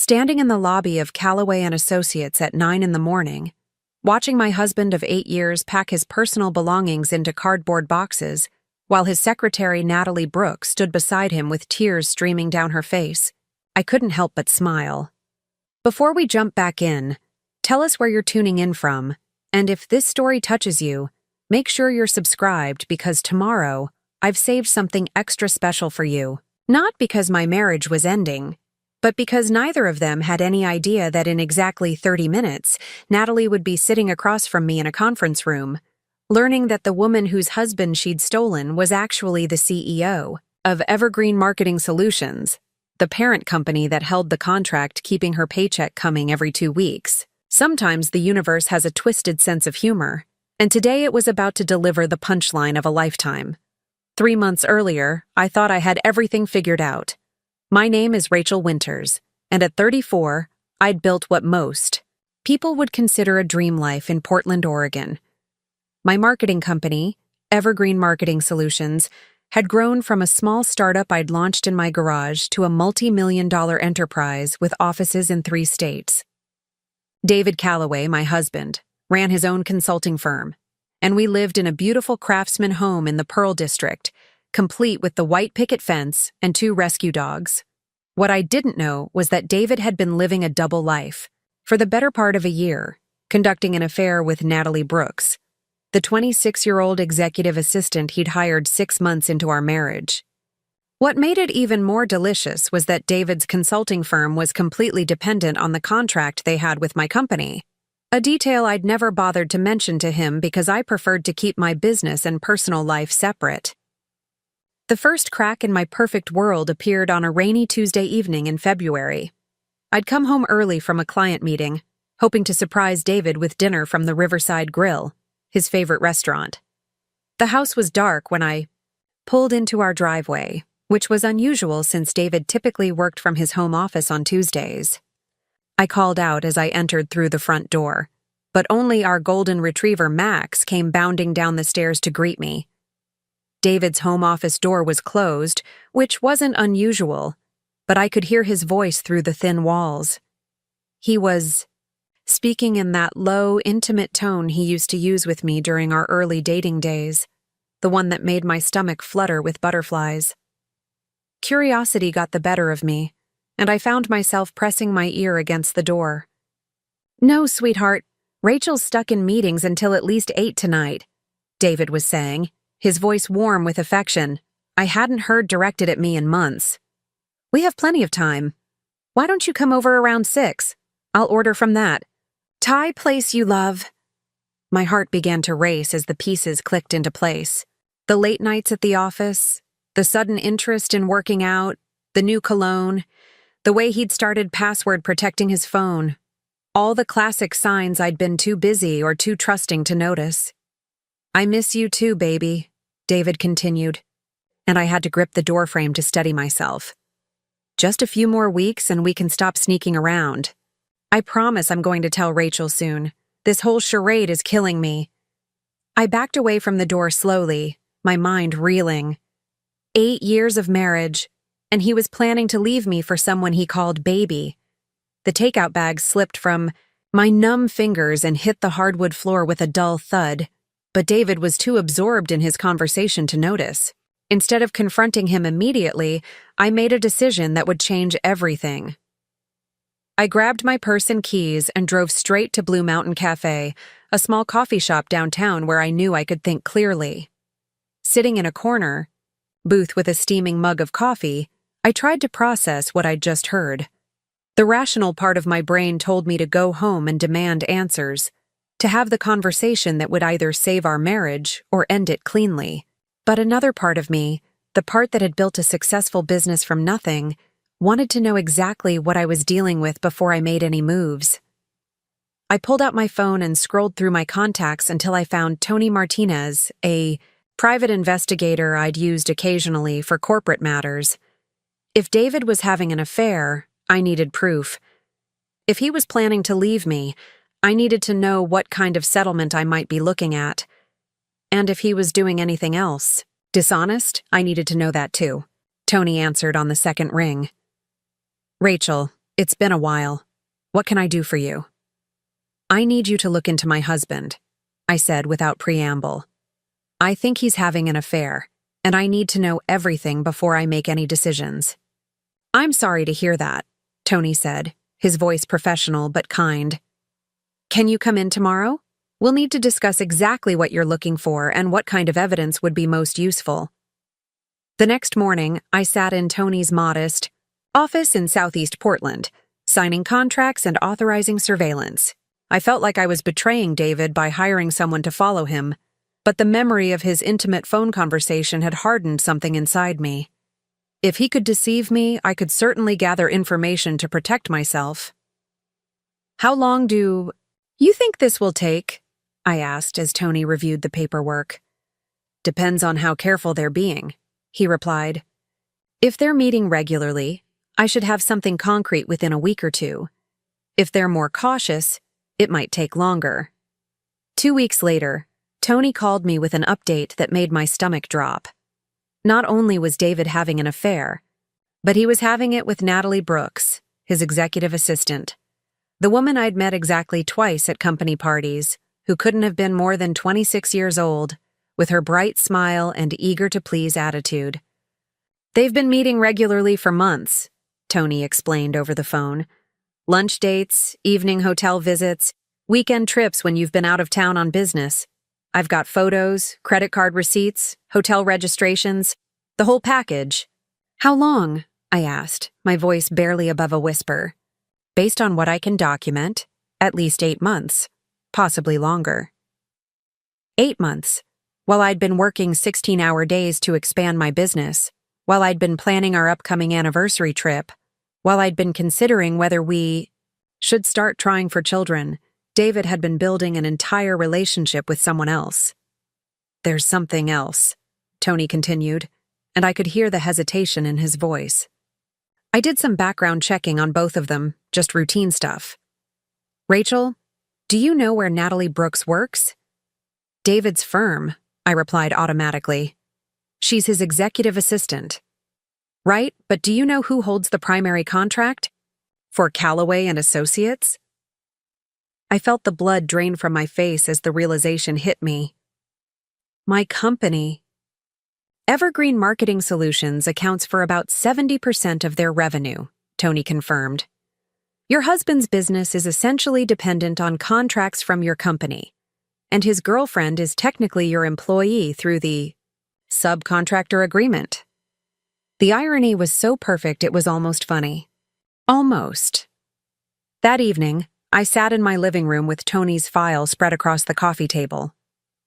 Standing in the lobby of Callaway and Associates at 9 in the morning, watching my husband of 8 years pack his personal belongings into cardboard boxes, while his secretary Natalie Brooks stood beside him with tears streaming down her face, I couldn't help but smile. Before we jump back in, tell us where you're tuning in from, and if this story touches you, make sure you're subscribed because tomorrow, I've saved something extra special for you. Not because my marriage was ending, but because neither of them had any idea that in exactly 30 minutes, Natalie would be sitting across from me in a conference room, learning that the woman whose husband she'd stolen was actually the CEO of Evergreen Marketing Solutions, the parent company that held the contract keeping her paycheck coming every 2 weeks. Sometimes the universe has a twisted sense of humor, and today it was about to deliver the punchline of a lifetime. 3 months earlier, I thought I had everything figured out. My name is Rachel Winters, and at 34, I'd built what most people would consider a dream life in Portland, Oregon. My marketing company, Evergreen Marketing Solutions, had grown from a small startup I'd launched in my garage to a multi-million-dollar enterprise with offices in 3 states. David Callaway, my husband, ran his own consulting firm, and we lived in a beautiful craftsman home in the Pearl District, complete with the white picket fence and 2 rescue dogs. What I didn't know was that David had been living a double life for the better part of a year, conducting an affair with Natalie Brooks, the 26-year-old executive assistant he'd hired 6 months into our marriage. What made it even more delicious was that David's consulting firm was completely dependent on the contract they had with my company, a detail I'd never bothered to mention to him because I preferred to keep my business and personal life separate. The first crack in my perfect world appeared on a rainy Tuesday evening in February. I'd come home early from a client meeting, hoping to surprise David with dinner from the Riverside Grill, his favorite restaurant. The house was dark when I pulled into our driveway, which was unusual since David typically worked from his home office on Tuesdays. I called out as I entered through the front door, but only our golden retriever Max came bounding down the stairs to greet me. David's home office door was closed, which wasn't unusual, but I could hear his voice through the thin walls. He was speaking in that low, intimate tone he used to use with me during our early dating days, the one that made my stomach flutter with butterflies. Curiosity got the better of me, and I found myself pressing my ear against the door. "No, sweetheart, Rachel's stuck in meetings until at least 8 tonight," David was saying, his voice warm with affection I hadn't heard directed at me in months. "We have plenty of time. Why don't you come over around 6? I'll order from that Thai place you love." My heart began to race as the pieces clicked into place. The late nights at the office, the sudden interest in working out, the new cologne, the way he'd started password protecting his phone, all the classic signs I'd been too busy or too trusting to notice. "I miss you too, baby," David continued, and I had to grip the doorframe to steady myself. "Just a few more weeks and we can stop sneaking around. I promise I'm going to tell Rachel soon. This whole charade is killing me." I backed away from the door slowly, my mind reeling. 8 years of marriage, and he was planning to leave me for someone he called baby. The takeout bag slipped from my numb fingers and hit the hardwood floor with a dull thud, but David was too absorbed in his conversation to notice. Instead of confronting him immediately, I made a decision that would change everything. I grabbed my purse and keys and drove straight to Blue Mountain Cafe, a small coffee shop downtown where I knew I could think clearly. Sitting in a corner, booth with a steaming mug of coffee, I tried to process what I'd just heard. The rational part of my brain told me to go home and demand answers, to have the conversation that would either save our marriage or end it cleanly. But another part of me, the part that had built a successful business from nothing, wanted to know exactly what I was dealing with before I made any moves. I pulled out my phone and scrolled through my contacts until I found Tony Martinez, a private investigator I'd used occasionally for corporate matters. If David was having an affair, I needed proof. If he was planning to leave me, I needed to know what kind of settlement I might be looking at. And if he was doing anything else, dishonest, I needed to know that too. Tony answered on the second ring. "Rachel, It's been a while. What can I do for you? I need you to look into my husband, I said without preamble. I think he's having an affair, and I need to know everything before I make any decisions. I'm sorry to hear that, Tony said, his voice professional but kind. Can you come in tomorrow? We'll need to discuss exactly what you're looking for and what kind of evidence would be most useful. The next morning, I sat in Tony's modest office in Southeast Portland, signing contracts and authorizing surveillance. I felt like I was betraying David by hiring someone to follow him, but the memory of his intimate phone conversation had hardened something inside me. If he could deceive me, I could certainly gather information to protect myself. How long do you think this will take? I asked as Tony reviewed the paperwork. Depends on how careful they're being, he replied. If they're meeting regularly, I should have something concrete within a week or two. If they're more cautious, it might take longer. 2 weeks later, Tony called me with an update that made my stomach drop. Not only was David having an affair, but he was having it with Natalie Brooks, his executive assistant. The woman I'd met exactly twice at company parties, who couldn't have been more than 26 years old, with her bright smile and eager-to-please attitude. They've been meeting regularly for months, Tony explained over the phone. Lunch dates, evening hotel visits, weekend trips when you've been out of town on business. I've got photos, credit card receipts, hotel registrations, the whole package. How long? I asked, my voice barely above a whisper. Based on what I can document, at least 8 months, possibly longer. 8 months, while I'd been working 16-hour days to expand my business, while I'd been planning our upcoming anniversary trip, while I'd been considering whether we should start trying for children, David had been building an entire relationship with someone else. There's something else, Tony continued, and I could hear the hesitation in his voice. I did some background checking on both of them, just routine stuff. Rachel, do you know where Natalie Brooks works? David's firm, I replied automatically. She's his executive assistant. Right, but do you know who holds the primary contract? For Callaway and Associates? I felt the blood drain from my face as the realization hit me. My company. Evergreen Marketing Solutions accounts for about 70% of their revenue, Tony confirmed. Your husband's business is essentially dependent on contracts from your company, and his girlfriend is technically your employee through the subcontractor agreement. The irony was so perfect it was almost funny. Almost. That evening, I sat in my living room with Tony's file spread across the coffee table.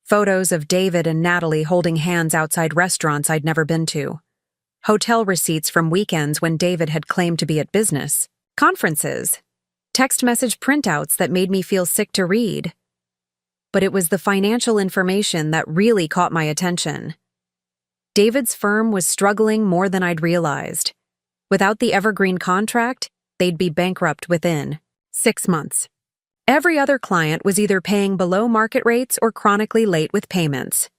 Photos of David and Natalie holding hands outside restaurants I'd never been to. Hotel receipts from weekends when David had claimed to be at business. Conferences. Text message printouts that made me feel sick to read. But it was the financial information that really caught my attention. David's firm was struggling more than I'd realized. Without the Evergreen contract, they'd be bankrupt within 6 months. Every other client was either paying below market rates or chronically late with payments.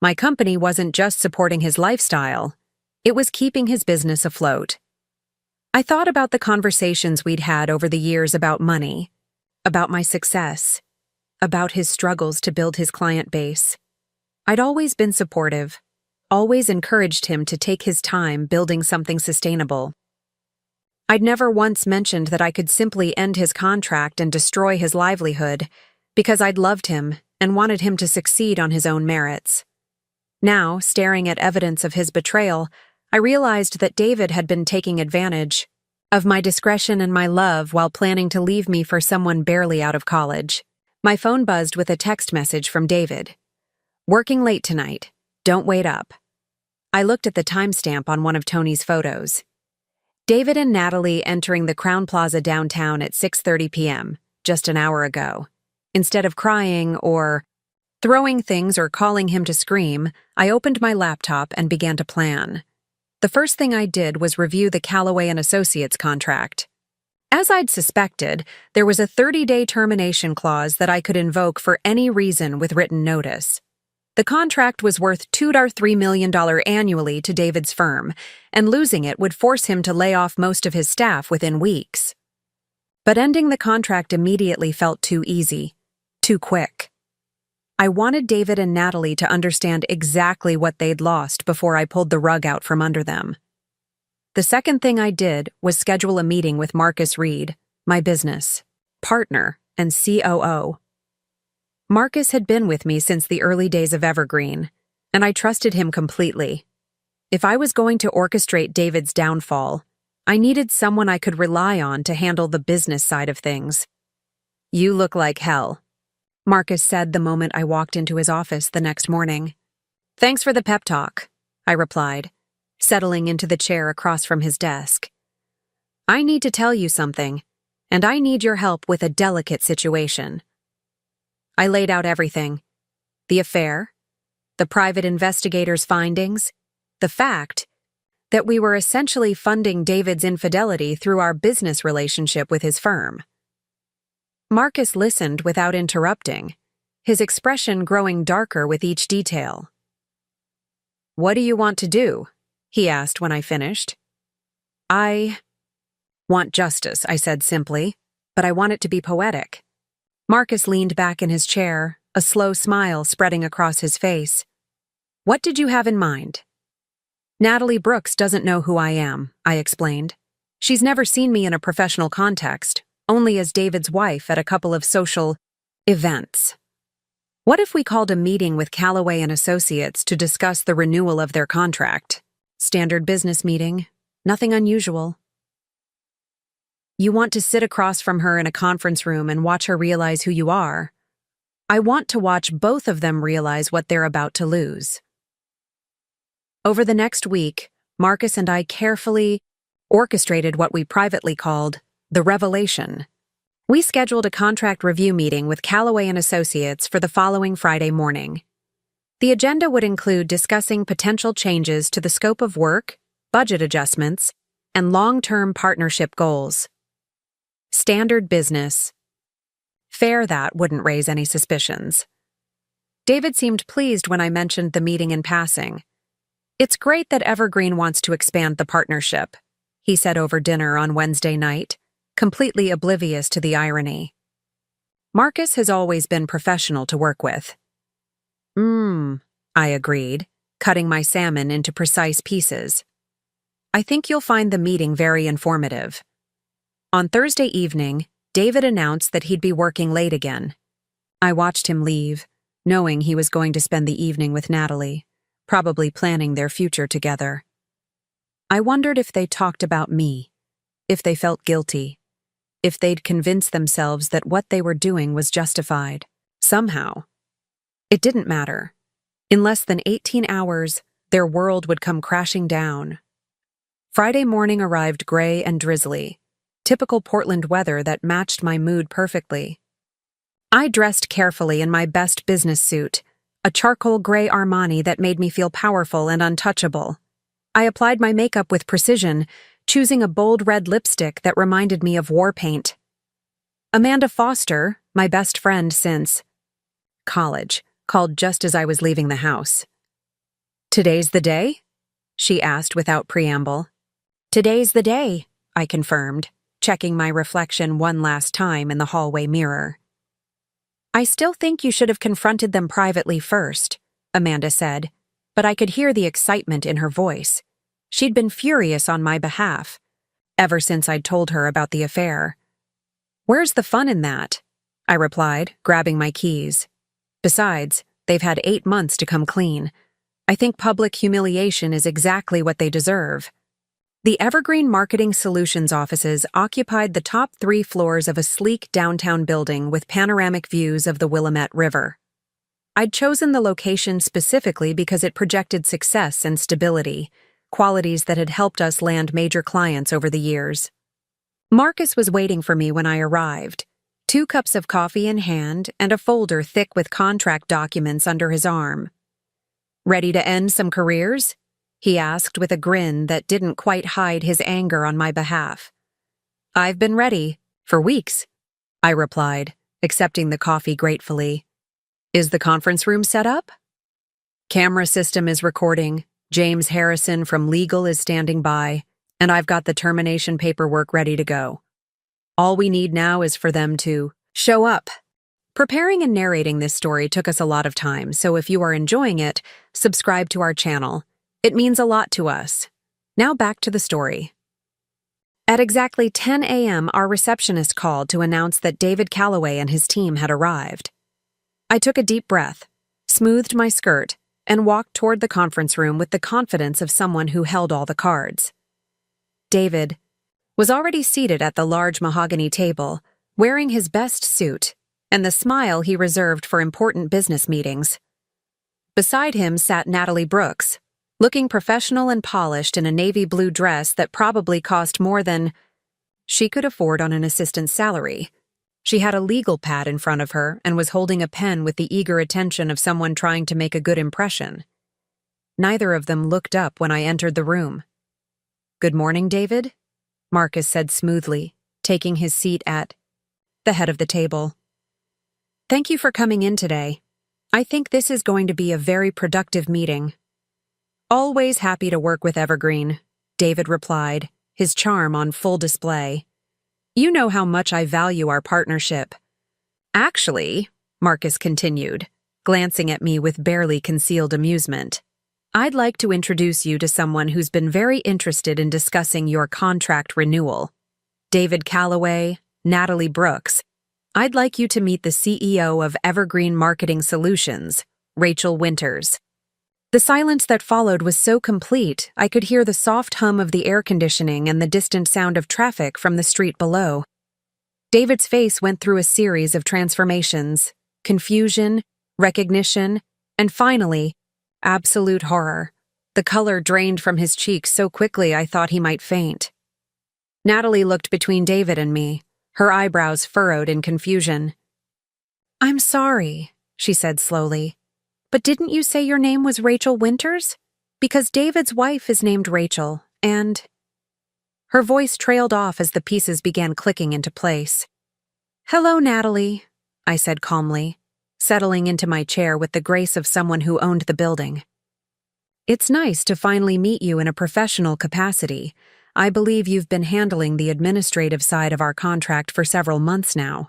My company wasn't just supporting his lifestyle, it was keeping his business afloat. I thought about the conversations we'd had over the years about money, about my success, about his struggles to build his client base. I'd always been supportive, always encouraged him to take his time building something sustainable. I'd never once mentioned that I could simply end his contract and destroy his livelihood because I'd loved him and wanted him to succeed on his own merits. Now, staring at evidence of his betrayal, I realized that David had been taking advantage of my discretion and my love while planning to leave me for someone barely out of college. My phone buzzed with a text message from David. Working late tonight. Don't wait up. I looked at the timestamp on one of Tony's photos. David and Natalie entering the Crown Plaza downtown at 6:30 p.m., just an hour ago. Instead of crying or throwing things or calling him to scream, I opened my laptop and began to plan. The first thing I did was review the Callaway and Associates contract. As I'd suspected, there was a 30-day termination clause that I could invoke for any reason with written notice. The contract was worth $2.3 million annually to David's firm, and losing it would force him to lay off most of his staff within weeks. But ending the contract immediately felt too easy, too quick. I wanted David and Natalie to understand exactly what they'd lost before I pulled the rug out from under them. The second thing I did was schedule a meeting with Marcus Reed, my business partner and COO. Marcus had been with me since the early days of Evergreen, and I trusted him completely. If I was going to orchestrate David's downfall, I needed someone I could rely on to handle the business side of things. "You look like hell," Marcus said the moment I walked into his office the next morning. "Thanks for the pep talk," I replied, settling into the chair across from his desk. "I need to tell you something, and I need your help with a delicate situation." I laid out everything: the affair, the private investigator's findings, the fact that we were essentially funding David's infidelity through our business relationship with his firm. Marcus listened without interrupting, his expression growing darker with each detail. "What do you want to do?" he asked when I finished. "I want justice," I said simply, "but I want it to be poetic." Marcus leaned back in his chair, a slow smile spreading across his face. "What did you have in mind?" "Natalie Brooks doesn't know who I am," I explained. "She's never seen me in a professional context, only as David's wife at a couple of social events. What if we called a meeting with Callaway and Associates to discuss the renewal of their contract? Standard business meeting, nothing unusual." "You want to sit across from her in a conference room and watch her realize who you are. I want to watch both of them realize what they're about to lose." Over the next week, Marcus and I carefully orchestrated what we privately called the revelation. We scheduled a contract review meeting with Callaway and Associates for the following Friday morning. The agenda would include discussing potential changes to the scope of work, budget adjustments, and long-term partnership goals. Standard business. Fair that wouldn't raise any suspicions. David seemed pleased when I mentioned the meeting in passing. "It's great that Evergreen wants to expand the partnership," he said over dinner on Wednesday night, completely oblivious to the irony. Marcus has always been professional to work with. I agreed, cutting my salmon into precise pieces. "I think you'll find the meeting very informative." On Thursday evening, David announced that he'd be working late again. I watched him leave, knowing he was going to spend the evening with Natalie, probably planning their future together. I wondered if they talked about me, if they felt guilty, if they'd convinced themselves that what they were doing was justified. Somehow. It didn't matter. In less than 18 hours, their world would come crashing down. Friday morning arrived gray and drizzly, typical Portland weather that matched my mood perfectly. I dressed carefully in my best business suit, a charcoal gray Armani that made me feel powerful and untouchable. I applied my makeup with precision, choosing a bold red lipstick that reminded me of war paint. Amanda Foster, my best friend since college, called just as I was leaving the house. "Today's the day?" she asked without preamble. "Today's the day," I confirmed, checking my reflection one last time in the hallway mirror. "I still think you should have confronted them privately first," Amanda said, but I could hear the excitement in her voice. She'd been furious on my behalf, ever since I'd told her about the affair. "Where's the fun in that?" I replied, grabbing my keys. "Besides, they've had 8 months to come clean. I think public humiliation is exactly what they deserve." The Evergreen Marketing Solutions offices occupied the top 3 floors of a sleek downtown building with panoramic views of the Willamette River. I'd chosen the location specifically because it projected success and stability, qualities that had helped us land major clients over the years. Marcus was waiting for me when I arrived, 2 cups of coffee in hand and a folder thick with contract documents under his arm. "Ready to end some careers?" he asked with a grin that didn't quite hide his anger on my behalf. "I've been ready, for weeks," I replied, accepting the coffee gratefully. "Is the conference room set up?" "Camera system is recording, James Harrison from legal is standing by, and I've got the termination paperwork ready to go." All we need now is for them to show up. Preparing and narrating this story took us a lot of time, so if you are enjoying it, subscribe to our channel. It means a lot to us. Now back to the story. At exactly 10 a.m., our receptionist called to announce that David Calloway and his team had arrived. I took a deep breath, smoothed my skirt, and walked toward the conference room with the confidence of someone who held all the cards. David was already seated at the large mahogany table, wearing his best suit and the smile he reserved for important business meetings. Beside him sat Natalie Brooks, looking professional and polished in a navy blue dress that probably cost more than she could afford on an assistant's salary. She had a legal pad in front of her and was holding a pen with the eager attention of someone trying to make a good impression. Neither of them looked up when I entered the room. "Good morning, David," Marcus said smoothly, taking his seat at the head of the table. "Thank you for coming in today. I think this is going to be a very productive meeting." "Always happy to work with Evergreen," David replied, his charm on full display. "You know how much I value our partnership." "Actually," Marcus continued, glancing at me with barely concealed amusement, "I'd like to introduce you to someone who's been very interested in discussing your contract renewal. David Calloway, Natalie Brooks. I'd like you to meet the CEO of Evergreen Marketing Solutions, Rachel Winters." The silence that followed was so complete, I could hear the soft hum of the air conditioning and the distant sound of traffic from the street below. David's face went through a series of transformations: confusion, recognition, and finally, absolute horror. The color drained from his cheeks so quickly I thought he might faint. Natalie looked between David and me, her eyebrows furrowed in confusion. "I'm sorry," she said slowly. "But didn't you say your name was Rachel Winters? Because David's wife is named Rachel, and—" Her voice trailed off as the pieces began clicking into place. "Hello, Natalie," I said calmly, settling into my chair with the grace of someone who owned the building. "It's nice to finally meet you in a professional capacity. I believe you've been handling the administrative side of our contract for several months now."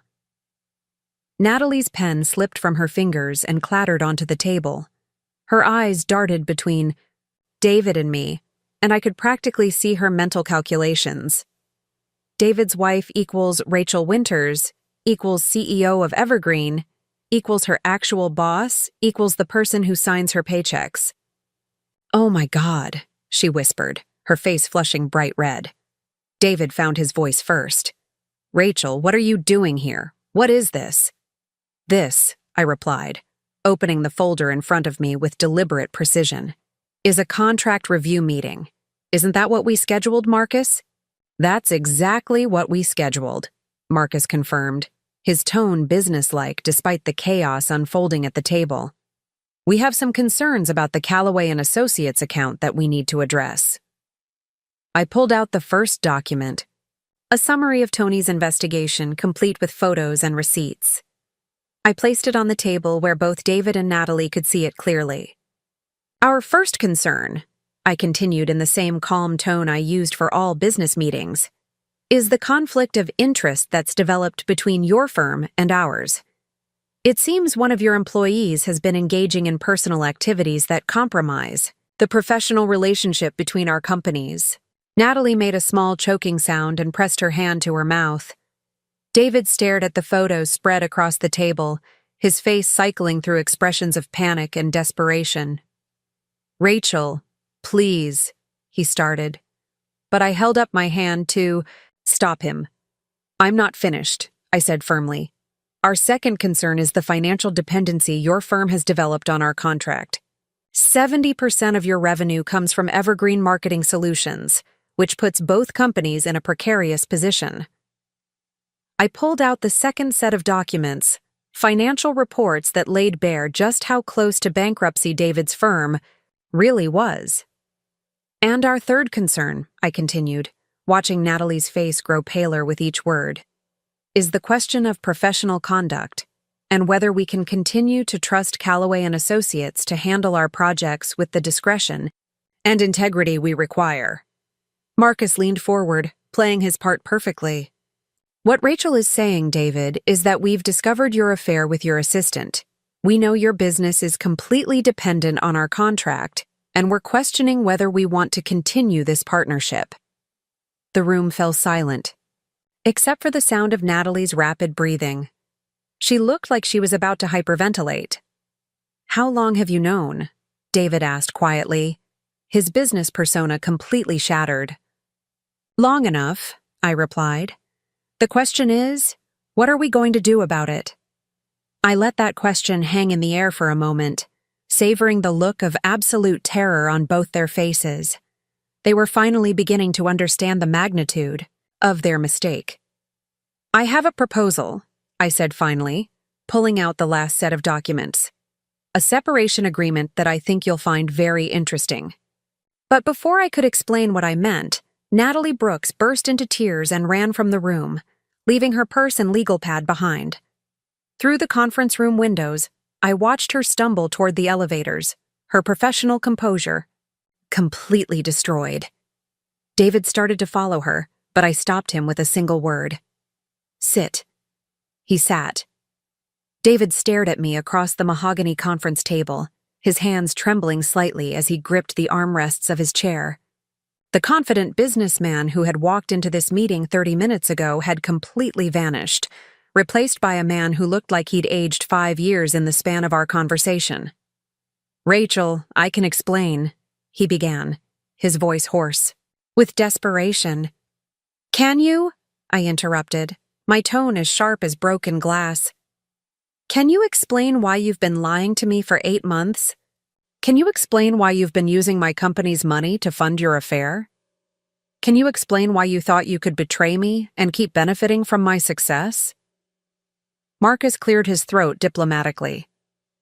Natalie's pen slipped from her fingers and clattered onto the table. Her eyes darted between David and me, and I could practically see her mental calculations. David's wife equals Rachel Winters, equals CEO of Evergreen, equals her actual boss, equals the person who signs her paychecks. "Oh my God," she whispered, her face flushing bright red. David found his voice first. "Rachel, what are you doing here? What is this?" "This," I replied, opening the folder in front of me with deliberate precision, "is a contract review meeting. Isn't that what we scheduled, Marcus?" "That's exactly what we scheduled," Marcus confirmed, his tone businesslike despite the chaos unfolding at the table. "We have some concerns about the Calloway and Associates account that we need to address." I pulled out the first document, a summary of Tony's investigation complete with photos and receipts. I placed it on the table where both David and Natalie could see it clearly. "Our first concern," I continued in the same calm tone I used for all business meetings, "is the conflict of interest that's developed between your firm and ours. It seems one of your employees has been engaging in personal activities that compromise the professional relationship between our companies." Natalie made a small choking sound and pressed her hand to her mouth. David stared at the photos spread across the table, his face cycling through expressions of panic and desperation. "Rachel, please," he started. But I held up my hand to stop him. "I'm not finished," I said firmly. "Our second concern is the financial dependency your firm has developed on our contract. 70% of your revenue comes from Evergreen Marketing Solutions, which puts both companies in a precarious position." I pulled out the second set of documents, financial reports that laid bare just how close to bankruptcy David's firm really was. "And our third concern," I continued, watching Natalie's face grow paler with each word, "is the question of professional conduct and whether we can continue to trust Calloway and Associates to handle our projects with the discretion and integrity we require." Marcus leaned forward, playing his part perfectly. What Rachel is saying, David, is that we've discovered your affair with your assistant. We know your business is completely dependent on our contract, and we're questioning whether we want to continue this partnership. The room fell silent, except for the sound of Natalie's rapid breathing. She looked like she was about to hyperventilate. "How long have you known?" David asked quietly, his business persona completely shattered. "Long enough," I replied. "The question is, what are we going to do about it?" I let that question hang in the air for a moment, savoring the look of absolute terror on both their faces. They were finally beginning to understand the magnitude of their mistake. "I have a proposal," I said finally, pulling out the last set of documents. "A separation agreement that I think you'll find very interesting." But before I could explain what I meant, Natalie Brooks burst into tears and ran from the room, leaving her purse and legal pad behind. Through the conference room windows, I watched her stumble toward the elevators, her professional composure completely destroyed. David started to follow her, but I stopped him with a single word. "Sit." He sat. David stared at me across the mahogany conference table, his hands trembling slightly as he gripped the armrests of his chair. The confident businessman who had walked into this meeting 30 minutes ago had completely vanished, replaced by a man who looked like he'd aged 5 years in the span of our conversation. "Rachel, I can explain," he began, his voice hoarse, with desperation. "Can you?" I interrupted, my tone as sharp as broken glass. "Can you explain why you've been lying to me for 8 months? Can you explain why you've been using my company's money to fund your affair? Can you explain why you thought you could betray me and keep benefiting from my success?" Marcus cleared his throat diplomatically.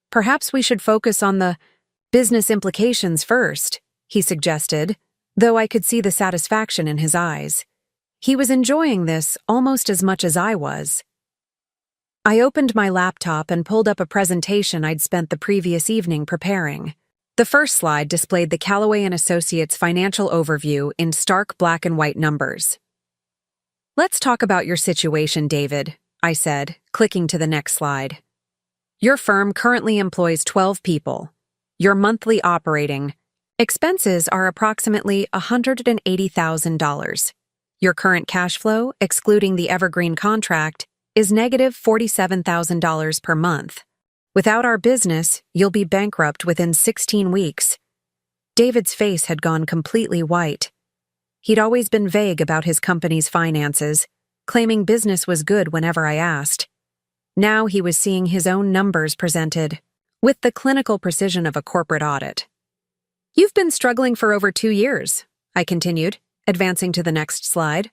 "Perhaps we should focus on the business implications first," he suggested, though I could see the satisfaction in his eyes. He was enjoying this almost as much as I was. I opened my laptop and pulled up a presentation I'd spent the previous evening preparing. The first slide displayed the Callaway & Associates financial overview in stark black and white numbers. "Let's talk about your situation, David," I said, clicking to the next slide. "Your firm currently employs 12 people. Your monthly operating expenses are approximately $180,000. Your current cash flow, excluding the evergreen contract, is negative $47,000 per month. Without our business, you'll be bankrupt within 16 weeks. David's face had gone completely white. He'd always been vague about his company's finances, claiming business was good whenever I asked. Now he was seeing his own numbers presented, with the clinical precision of a corporate audit. "You've been struggling for over 2 years, I continued, advancing to the next slide.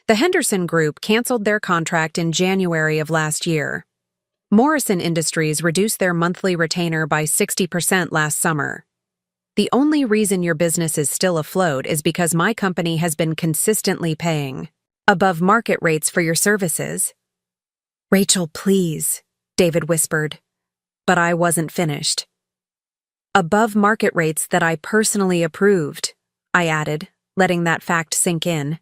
"The Henderson Group canceled their contract in January of last year. Morrison Industries reduced their monthly retainer by 60% last summer. The only reason your business is still afloat is because my company has been consistently paying above market rates for your services." "Rachel, please," David whispered. But I wasn't finished. "Above market rates that I personally approved," I added, letting that fact sink in.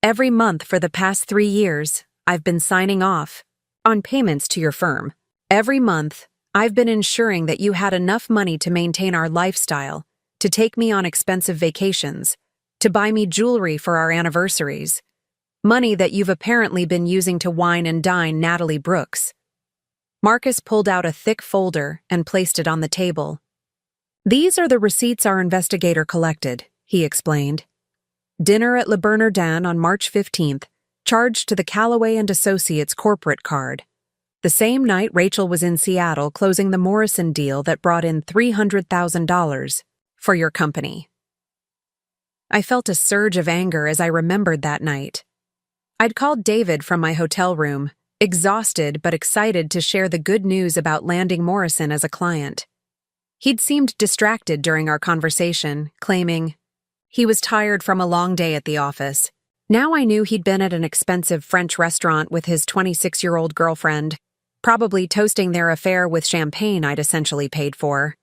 "Every month for the past 3 years, I've been signing off on payments to your firm. Every month, I've been ensuring that you had enough money to maintain our lifestyle, to take me on expensive vacations, to buy me jewelry for our anniversaries. Money that you've apparently been using to wine and dine Natalie Brooks." Marcus pulled out a thick folder and placed it on the table. "These are the receipts our investigator collected," he explained. "Dinner at Le Bernardin on March 15th, charged to the Callaway & Associates corporate card. The same night Rachel was in Seattle closing the Morrison deal that brought in $300,000 for your company." I felt a surge of anger as I remembered that night. I'd called David from my hotel room, exhausted but excited to share the good news about landing Morrison as a client. He'd seemed distracted during our conversation, claiming he was tired from a long day at the office. Now I knew he'd been at an expensive French restaurant with his 26-year-old girlfriend, probably toasting their affair with champagne I'd essentially paid for.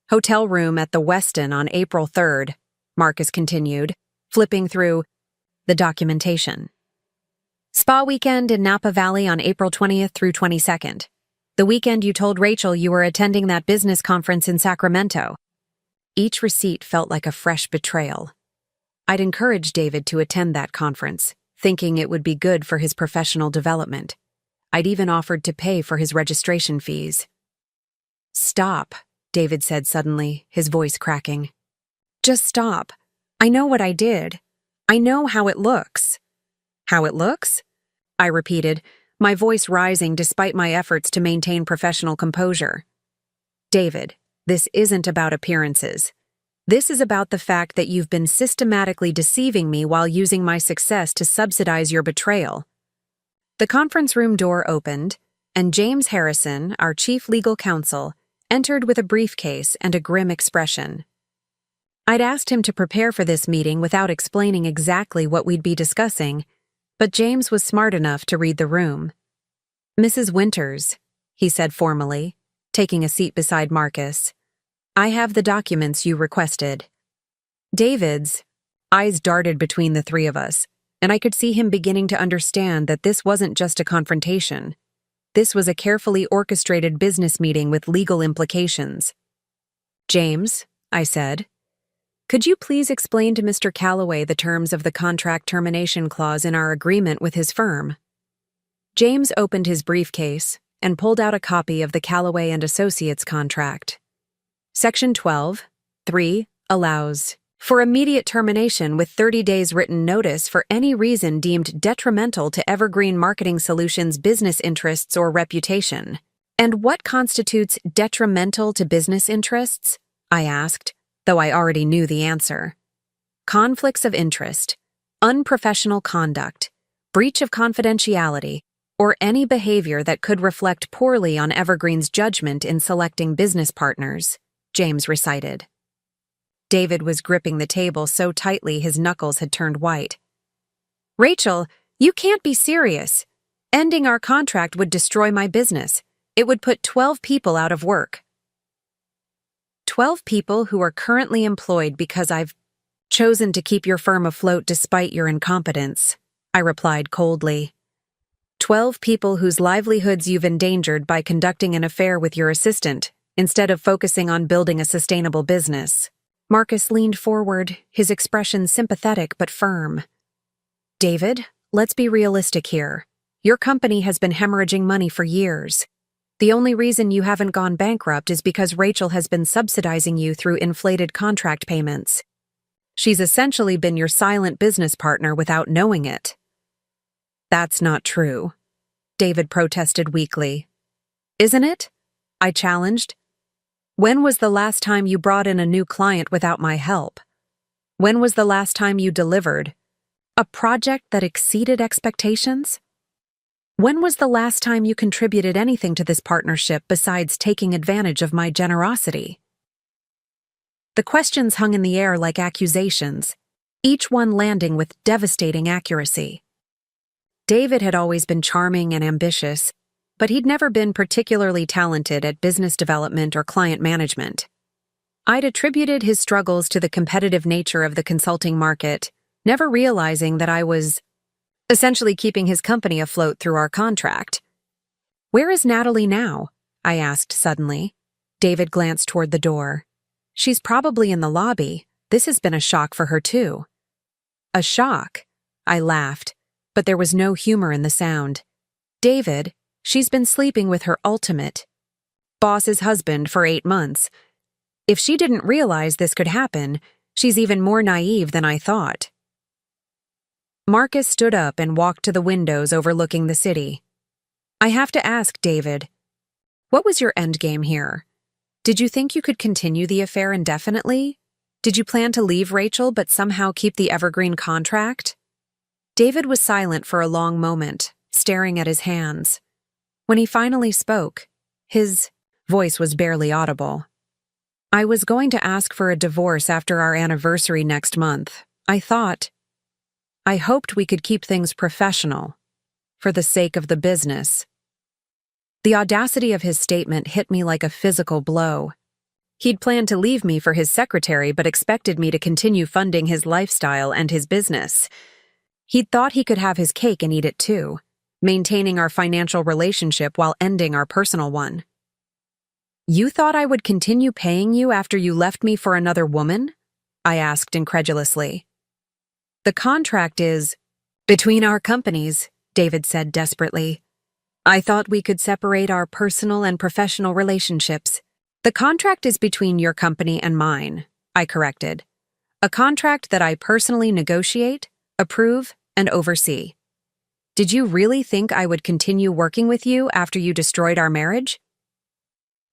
"Hotel room at the Westin on April 3rd, Marcus continued, flipping through the documentation. Spa weekend in Napa Valley on April 20th through 22nd. The weekend you told Rachel you were attending that business conference in Sacramento. Each receipt felt like a fresh betrayal. I'd encouraged David to attend that conference, thinking it would be good for his professional development. I'd even offered to pay for his registration fees. "Stop," David said suddenly, his voice cracking. "Just stop. I know what I did. I know how it looks." "How it looks?" I repeated, my voice rising despite my efforts to maintain professional composure. "David, this isn't about appearances. This is about the fact that you've been systematically deceiving me while using my success to subsidize your betrayal." The conference room door opened, and James Harrison, our chief legal counsel, entered with a briefcase and a grim expression. I'd asked him to prepare for this meeting without explaining exactly what we'd be discussing, but James was smart enough to read the room. "Mrs. Winters," he said formally, taking a seat beside Marcus, "I have the documents you requested." David's eyes darted between the three of us, and I could see him beginning to understand that this wasn't just a confrontation. This was a carefully orchestrated business meeting with legal implications. "James," I said, "could you please explain to Mr. Calloway the terms of the contract termination clause in our agreement with his firm?" James opened his briefcase and pulled out a copy of the Calloway and Associates contract. Section 12(3) allows for immediate termination with 30 days written notice for any reason deemed detrimental to Evergreen Marketing Solutions' business interests or reputation. "And what constitutes detrimental to business interests?" I asked, though I already knew the answer. "Conflicts of interest, unprofessional conduct, breach of confidentiality, or any behavior that could reflect poorly on Evergreen's judgment in selecting business partners," James recited. David was gripping the table so tightly his knuckles had turned white. "Rachel, you can't be serious. Ending our contract would destroy my business. It would put 12 people out of work." 12 people who are currently employed because I've chosen to keep your firm afloat despite your incompetence," I replied coldly. 12 people whose livelihoods you've endangered by conducting an affair with your assistant, instead of focusing on building a sustainable business. Marcus leaned forward, his expression sympathetic but firm. "David, let's be realistic here. Your company has been hemorrhaging money for years. The only reason you haven't gone bankrupt is because Rachel has been subsidizing you through inflated contract payments. She's essentially been your silent business partner without knowing it." "That's not true," David protested weakly. "Isn't it?" I challenged. "When was the last time you brought in a new client without my help? When was the last time you delivered a project that exceeded expectations? When was the last time you contributed anything to this partnership besides taking advantage of my generosity?" The questions hung in the air like accusations, each one landing with devastating accuracy. David had always been charming and ambitious, but he'd never been particularly talented at business development or client management. I'd attributed his struggles to the competitive nature of the consulting market, never realizing that I was essentially keeping his company afloat through our contract. "Where is Natalie now?" I asked suddenly. David glanced toward the door. "She's probably in the lobby. This has been a shock for her too." "A shock?" I laughed, but there was no humor in the sound. "David, she's been sleeping with her ultimate boss's husband for 8 months. If she didn't realize this could happen, she's even more naive than I thought." Marcus stood up and walked to the windows overlooking the city. "I have to ask, David, what was your endgame here? Did you think you could continue the affair indefinitely? Did you plan to leave Rachel but somehow keep the Evergreen contract?" David was silent for a long moment, staring at his hands. When he finally spoke, his voice was barely audible. "I was going to ask for a divorce after our anniversary next month. I hoped we could keep things professional, for the sake of the business." The audacity of his statement hit me like a physical blow. He'd planned to leave me for his secretary but expected me to continue funding his lifestyle and his business. He'd thought he could have his cake and eat it too, maintaining our financial relationship while ending our personal one. "You thought I would continue paying you after you left me for another woman?" I asked incredulously. "The contract is between our companies," David said desperately. "I thought we could separate our personal and professional relationships." "The contract is between your company and mine," I corrected. "A contract that I personally negotiate, approve, and oversee. Did you really think I would continue working with you after you destroyed our marriage?"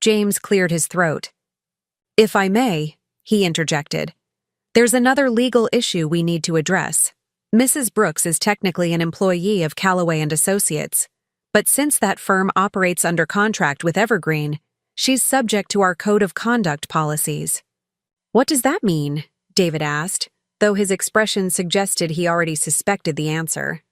James cleared his throat. "If I may," he interjected, "there's another legal issue we need to address. Mrs. Brooks is technically an employee of Callaway and Associates, but since that firm operates under contract with Evergreen, she's subject to our code of conduct policies." "What does that mean?" David asked, though his expression suggested he already suspected the answer.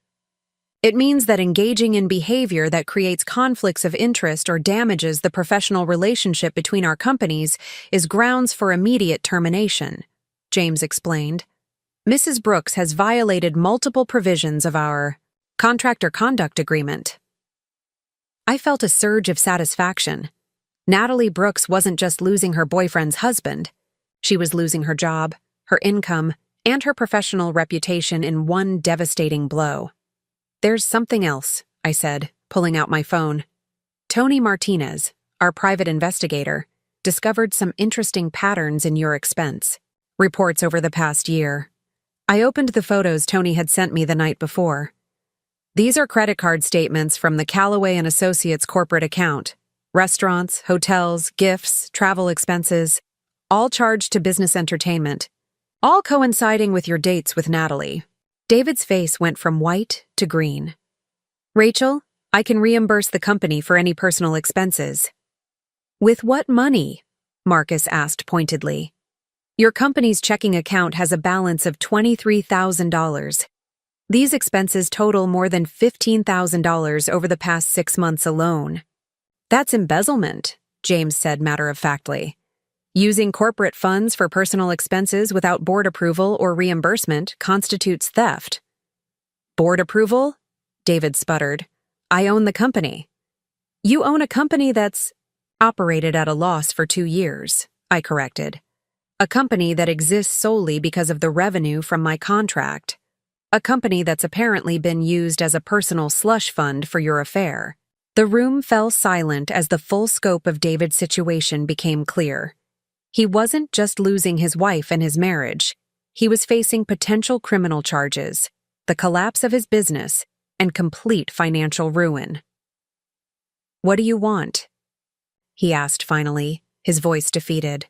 "It means that engaging in behavior that creates conflicts of interest or damages the professional relationship between our companies is grounds for immediate termination," James explained. "Mrs. Brooks has violated multiple provisions of our contractor conduct agreement." I felt a surge of satisfaction. Natalie Brooks wasn't just losing her boyfriend's husband. She was losing her job, her income, and her professional reputation in one devastating blow. "There's something else," I said, pulling out my phone. "Tony Martinez, our private investigator, discovered some interesting patterns in your expense reports over the past year." I opened the photos Tony had sent me the night before. "These are credit card statements from the Callaway and Associates corporate account. Restaurants, hotels, gifts, travel expenses, all charged to business entertainment, all coinciding with your dates with Natalie." David's face went from white to green. "Rachel, I can reimburse the company for any personal expenses." "With what money?" Marcus asked pointedly. "Your company's checking account has a balance of $23,000. These expenses total more than $15,000 over the past 6 months alone." "That's embezzlement," James said matter-of-factly. "Using corporate funds for personal expenses without board approval or reimbursement constitutes theft." "Board approval?" David sputtered. "I own the company." "You own a company that's operated at a loss for 2 years," I corrected. "A company that exists solely because of the revenue from my contract. A company that's apparently been used as a personal slush fund for your affair." The room fell silent as the full scope of David's situation became clear. He wasn't just losing his wife and his marriage. He was facing potential criminal charges, the collapse of his business, and complete financial ruin. "What do you want?" he asked finally, his voice defeated.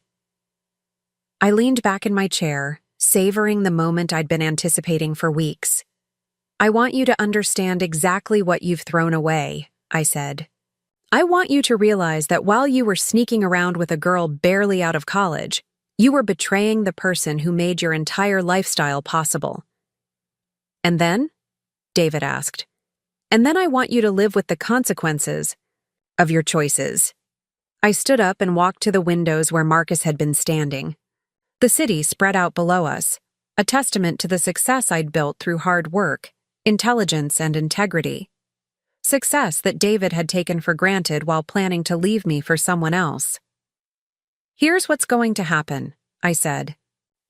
I leaned back in my chair, savoring the moment I'd been anticipating for weeks. "I want you to understand exactly what you've thrown away," I said. "I want you to realize that while you were sneaking around with a girl barely out of college, you were betraying the person who made your entire lifestyle possible." "And then?" David asked. "And then I want you to live with the consequences of your choices." I stood up and walked to the windows where Marcus had been standing. The city spread out below us, a testament to the success I'd built through hard work, intelligence, and integrity. Success that David had taken for granted while planning to leave me for someone else. "Here's what's going to happen," I said,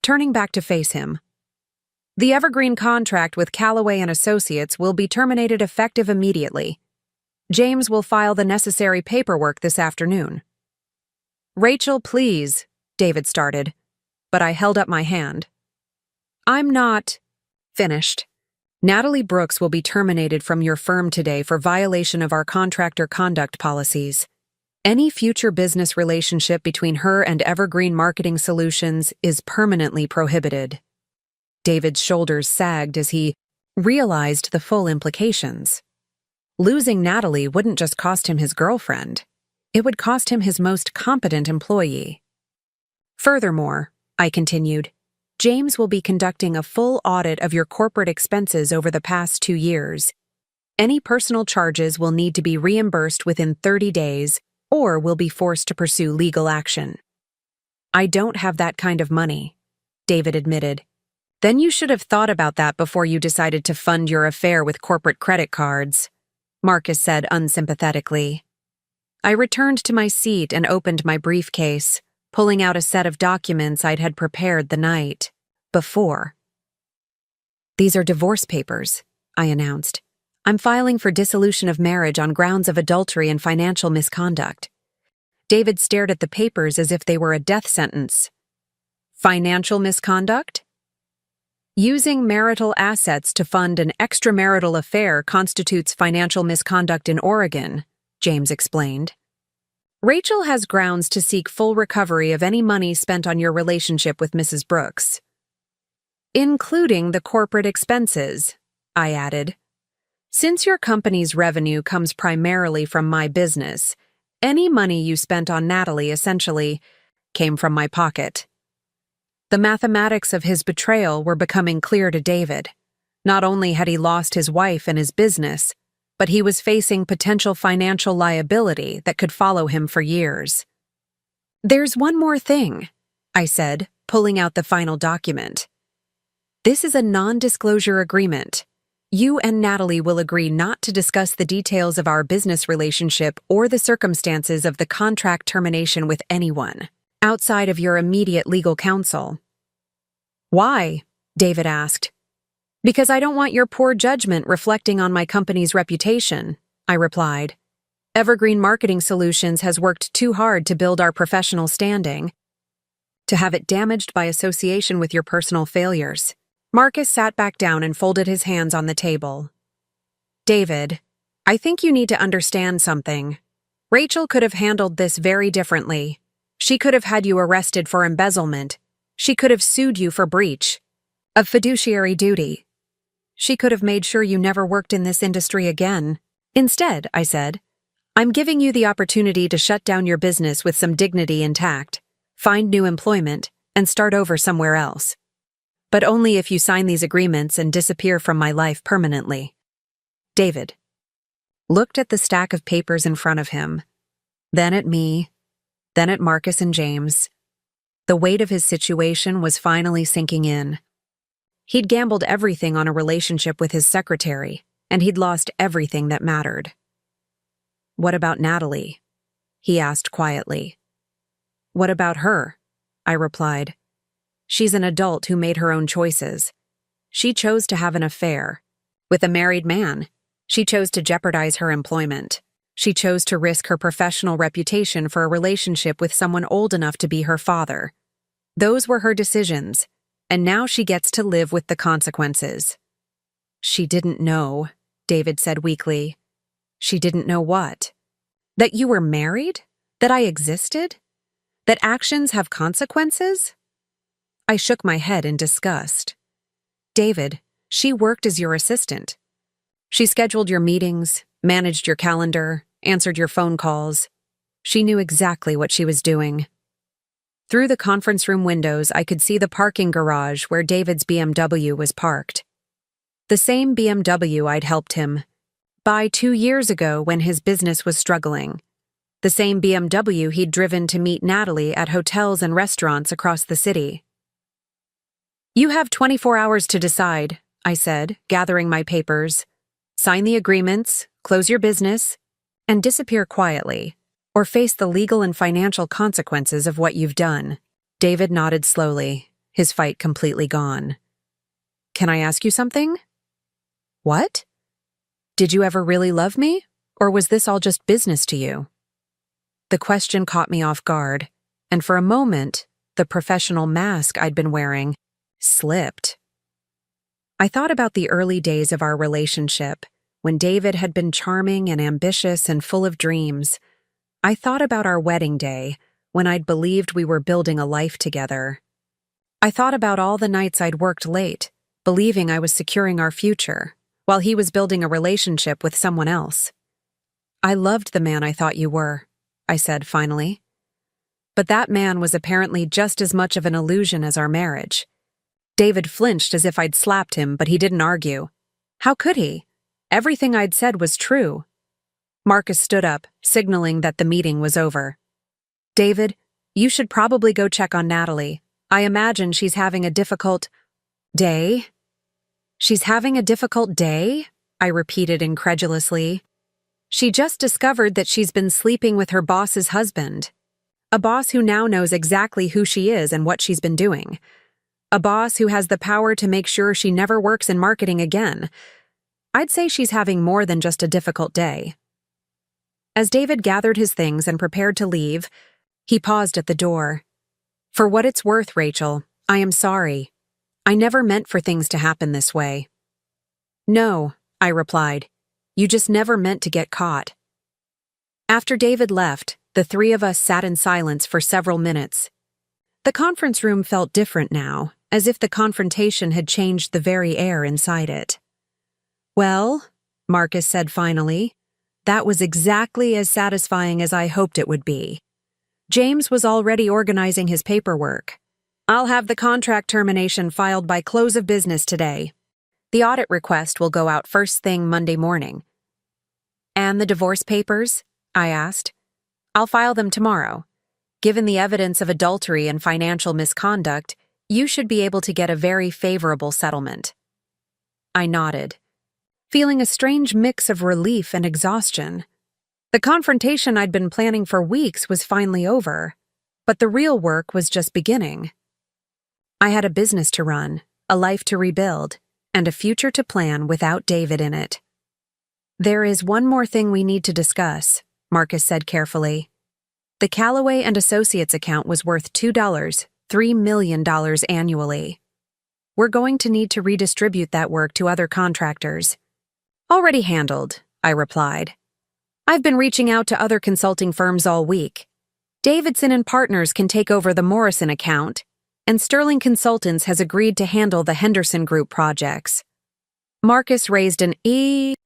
turning back to face him. "The Evergreen contract with Callaway and Associates will be terminated effective immediately. James will file the necessary paperwork this afternoon." "Rachel, please," David started, but I held up my hand. "I'm not finished. Natalie Brooks will be terminated from your firm today for violation of our contractor conduct policies. Any future business relationship between her and Evergreen Marketing Solutions is permanently prohibited." David's shoulders sagged as he realized the full implications. Losing Natalie wouldn't just cost him his girlfriend. It would cost him his most competent employee. "Furthermore," I continued, "James will be conducting a full audit of your corporate expenses over the past 2 years. Any personal charges will need to be reimbursed within 30 days or will be forced to pursue legal action." "I don't have that kind of money," David admitted. Then you should have thought about that before you decided to fund your affair with corporate credit cards, Marcus said unsympathetically. I returned to my seat and opened my briefcase, pulling out a set of documents I'd had prepared the night before. These are divorce papers, I announced. I'm filing for dissolution of marriage on grounds of adultery and financial misconduct. David stared at the papers as if they were a death sentence. Financial misconduct? Using marital assets to fund an extramarital affair constitutes financial misconduct in Oregon, James explained. Rachel has grounds to seek full recovery of any money spent on your relationship with Mrs. Brooks. Including the corporate expenses, I added. Since your company's revenue comes primarily from my business, any money you spent on Natalie essentially came from my pocket. The mathematics of his betrayal were becoming clear to David. Not only had he lost his wife and his business, but he was facing potential financial liability that could follow him for years. There's one more thing, I said, pulling out the final document. This is a non-disclosure agreement. You and Natalie will agree not to discuss the details of our business relationship or the circumstances of the contract termination with anyone, outside of your immediate legal counsel. Why? David asked. Because I don't want your poor judgment reflecting on my company's reputation, I replied. Evergreen Marketing Solutions has worked too hard to build our professional standing. To have it damaged by association with your personal failures. Marcus sat back down and folded his hands on the table. David, I think you need to understand something. Rachel could have handled this very differently. She could have had you arrested for embezzlement. She could have sued you for breach of fiduciary duty. She could have made sure you never worked in this industry again. Instead, I said, I'm giving you the opportunity to shut down your business with some dignity intact, find new employment, and start over somewhere else. But only if you sign these agreements and disappear from my life permanently. David looked at the stack of papers in front of him, then at me, then at Marcus and James. The weight of his situation was finally sinking in. He'd gambled everything on a relationship with his secretary, and he'd lost everything that mattered. What about Natalie? He asked quietly. What about her? I replied. She's an adult who made her own choices. She chose to have an affair with a married man. She chose to jeopardize her employment. She chose to risk her professional reputation for a relationship with someone old enough to be her father. Those were her decisions, and now she gets to live with the consequences. She didn't know, David said weakly. She didn't know what? That you were married? That I existed? That actions have consequences? I shook my head in disgust. David, she worked as your assistant. She scheduled your meetings, managed your calendar, answered your phone calls. She knew exactly what she was doing. Through the conference room windows, I could see the parking garage where David's BMW was parked. The same BMW I'd helped him buy 2 years ago when his business was struggling. The same BMW he'd driven to meet Natalie at hotels and restaurants across the city. You have 24 hours to decide, I said, gathering my papers. Sign the agreements, close your business, and disappear quietly, or face the legal and financial consequences of what you've done. David nodded slowly, his fight completely gone. Can I ask you something? What? Did you ever really love me, or was this all just business to you? The question caught me off guard, and for a moment, the professional mask I'd been wearing slipped. I thought about the early days of our relationship, when David had been charming and ambitious and full of dreams. I thought about our wedding day, when I'd believed we were building a life together. I thought about all the nights I'd worked late, believing I was securing our future, while he was building a relationship with someone else. I loved the man I thought you were, I said finally. But that man was apparently just as much of an illusion as our marriage. David flinched as if I'd slapped him, but he didn't argue. How could he? Everything I'd said was true. Marcus stood up, signaling that the meeting was over. David, you should probably go check on Natalie. I imagine she's having a difficult... Day? She's having a difficult day? I repeated incredulously. She just discovered that she's been sleeping with her boss's husband. A boss who now knows exactly who she is and what she's been doing. A boss who has the power to make sure she never works in marketing again. I'd say she's having more than just a difficult day. As David gathered his things and prepared to leave, he paused at the door. For what it's worth, Rachel, I am sorry. I never meant for things to happen this way. No, I replied. You just never meant to get caught. After David left, the three of us sat in silence for several minutes. The conference room felt different now, as if the confrontation had changed the very air inside it. Well, Marcus said finally, that was exactly as satisfying as I hoped it would be. James was already organizing his paperwork. I'll have the contract termination filed by close of business today. The audit request will go out first thing Monday morning. And the divorce papers? I asked. I'll file them tomorrow. Given the evidence of adultery and financial misconduct, you should be able to get a very favorable settlement. I nodded, feeling a strange mix of relief and exhaustion. The confrontation I'd been planning for weeks was finally over, but the real work was just beginning. I had a business to run, a life to rebuild, and a future to plan without David in it. There is one more thing we need to discuss, Marcus said carefully. The Callaway and Associates account was worth $3 million annually. We're going to need to redistribute that work to other contractors. Already handled, I replied. I've been reaching out to other consulting firms all week. Davidson and Partners can take over the Morrison account, and Sterling Consultants has agreed to handle the Henderson Group projects. Marcus raised an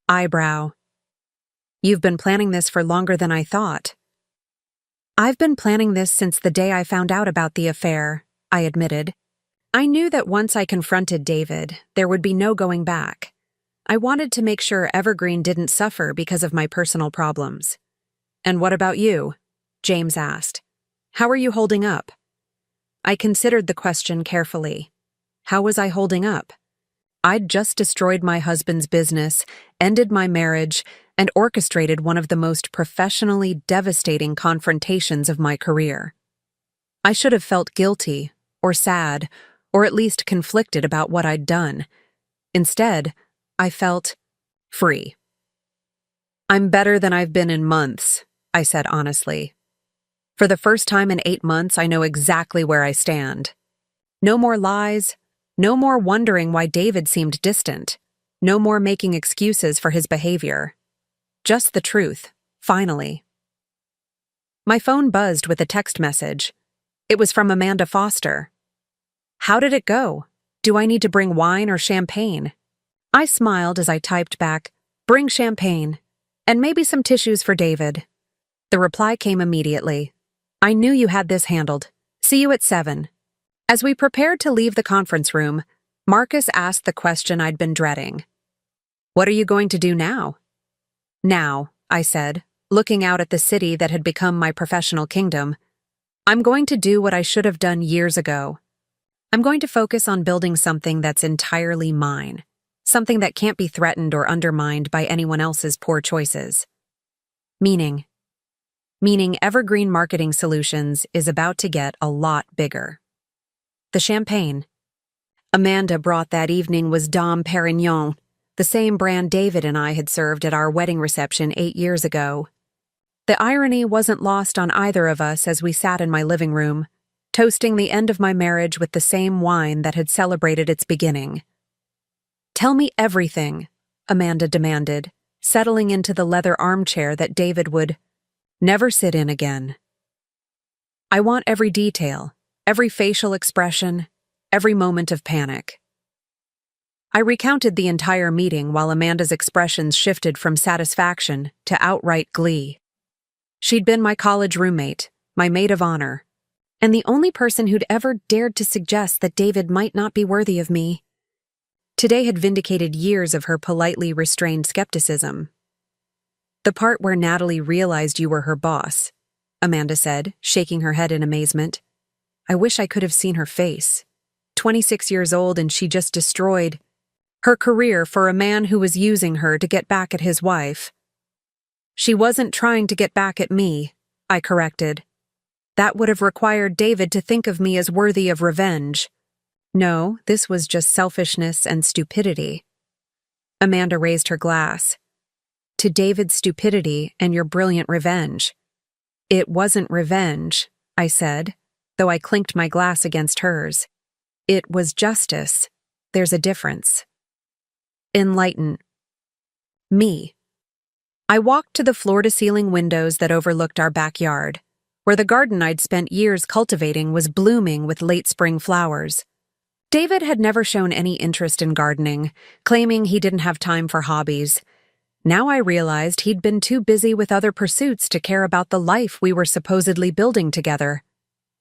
eyebrow. You've been planning this for longer than I thought. I've been planning this since the day I found out about the affair, I admitted. I knew that once I confronted David, there would be no going back. I wanted to make sure Evergreen didn't suffer because of my personal problems. And what about you? James asked. How are you holding up? I considered the question carefully. How was I holding up? I'd just destroyed my husband's business, ended my marriage, and orchestrated one of the most professionally devastating confrontations of my career. I should have felt guilty, or sad, or at least conflicted about what I'd done. Instead, I felt free. I'm better than I've been in months, I said honestly. For the first time in 8 months, I know exactly where I stand. No more lies, no more wondering why David seemed distant, no more making excuses for his behavior. Just the truth, finally. My phone buzzed with a text message. It was from Amanda Foster. How did it go? Do I need to bring wine or champagne? I smiled as I typed back, bring champagne, and maybe some tissues for David. The reply came immediately. I knew you had this handled. See you at 7. As we prepared to leave the conference room, Marcus asked the question I'd been dreading. What are you going to do now? Now, I said, looking out at the city that had become my professional kingdom, I'm going to do what I should have done years ago. I'm going to focus on building something that's entirely mine, something that can't be threatened or undermined by anyone else's poor choices. Meaning Evergreen Marketing Solutions is about to get a lot bigger. The champagne Amanda brought that evening was Dom Perignon, the same brand David and I had served at our wedding reception 8 years ago. The irony wasn't lost on either of us as we sat in my living room, toasting the end of my marriage with the same wine that had celebrated its beginning. Tell me everything, Amanda demanded, settling into the leather armchair that David would never sit in again. I want every detail, every facial expression, every moment of panic. I recounted the entire meeting while Amanda's expressions shifted from satisfaction to outright glee. She'd been my college roommate, my maid of honor, and the only person who'd ever dared to suggest that David might not be worthy of me. Today had vindicated years of her politely restrained skepticism. The part where Natalie realized you were her boss, Amanda said, shaking her head in amazement. I wish I could have seen her face. 26 years old, and she just destroyed her career for a man who was using her to get back at his wife. She wasn't trying to get back at me, I corrected. That would have required David to think of me as worthy of revenge. No, this was just selfishness and stupidity. Amanda raised her glass. To David's stupidity and your brilliant revenge. It wasn't revenge, I said, though I clinked my glass against hers. It was justice. There's a difference. Enlighten me. I walked to the floor-to-ceiling windows that overlooked our backyard, where the garden I'd spent years cultivating was blooming with late spring flowers. David had never shown any interest in gardening, claiming he didn't have time for hobbies. Now I realized he'd been too busy with other pursuits to care about the life we were supposedly building together.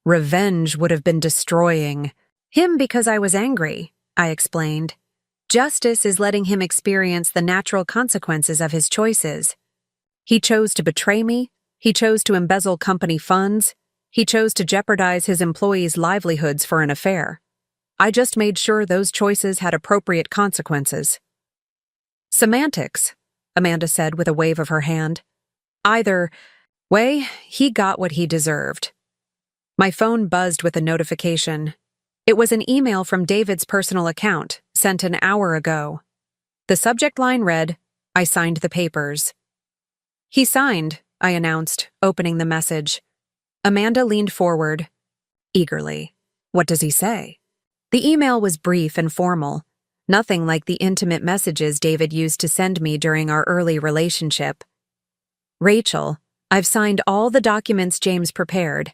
Revenge would have been destroying him because I was angry, I explained. Justice is letting him experience the natural consequences of his choices. He chose to betray me. He chose to embezzle company funds. He chose to jeopardize his employees' livelihoods for an affair. I just made sure those choices had appropriate consequences. Semantics, Amanda said with a wave of her hand. Either way, he got what he deserved. My phone buzzed with a notification. It was an email from David's personal account, sent an hour ago. The subject line read, I signed the papers. He signed, I announced, opening the message. Amanda leaned forward, eagerly. What does he say? The email was brief and formal, nothing like the intimate messages David used to send me during our early relationship. Rachel, I've signed all the documents James prepared.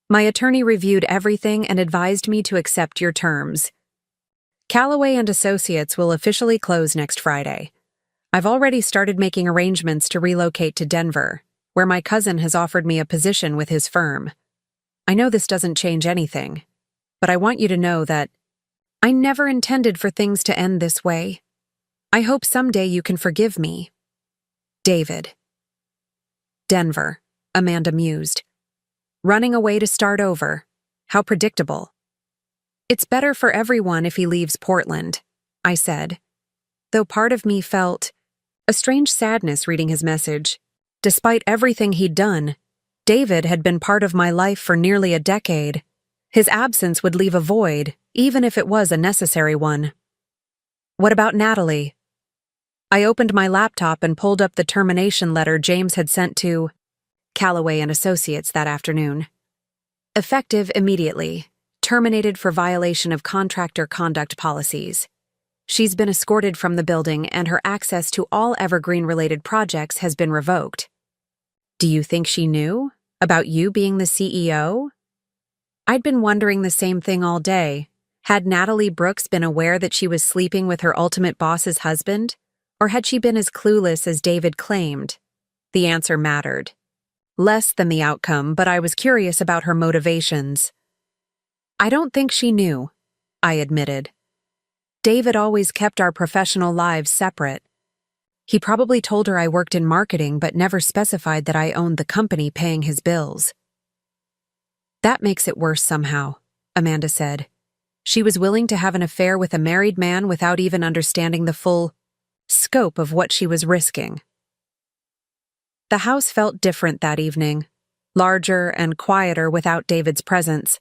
My attorney reviewed everything and advised me to accept your terms. Callaway and Associates will officially close next Friday. I've already started making arrangements to relocate to Denver, where my cousin has offered me a position with his firm. I know this doesn't change anything, but I want you to know that I never intended for things to end this way. I hope someday you can forgive me. David. Denver, Amanda mused. Running away to start over. How predictable. It's better for everyone if he leaves Portland, I said, though part of me felt a strange sadness reading his message. Despite everything he'd done, David had been part of my life for nearly a decade. His absence would leave a void, even if it was a necessary one. What about Natalie? I opened my laptop and pulled up the termination letter James had sent to Callaway and Associates that afternoon. Effective immediately. Terminated for violation of contractor conduct policies. She's been escorted from the building and her access to all Evergreen-related projects has been revoked. Do you think she knew about you being the CEO? I'd been wondering the same thing all day. Had Natalie Brooks been aware that she was sleeping with her ultimate boss's husband? Or had she been as clueless as David claimed? The answer mattered. Less than the outcome, but I was curious about her motivations. I don't think she knew, I admitted. David always kept our professional lives separate. He probably told her I worked in marketing but never specified that I owned the company paying his bills. That makes it worse somehow, Amanda said. She was willing to have an affair with a married man without even understanding the full scope of what she was risking. The house felt different that evening, larger and quieter without David's presence.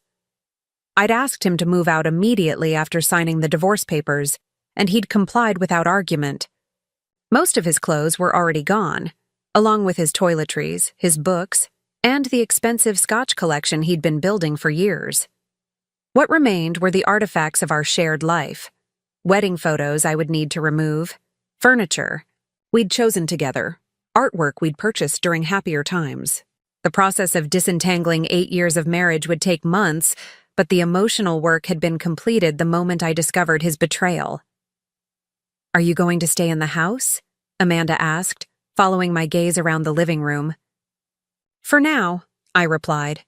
I'd asked him to move out immediately after signing the divorce papers, and he'd complied without argument. Most of his clothes were already gone, along with his toiletries, his books, and the expensive Scotch collection he'd been building for years. What remained were the artifacts of our shared life. Wedding photos I would need to remove, furniture we'd chosen together, artwork we'd purchased during happier times. The process of disentangling 8 years of marriage would take months, but the emotional work had been completed the moment I discovered his betrayal. Are you going to stay in the house? Amanda asked, following my gaze around the living room. For now, I replied.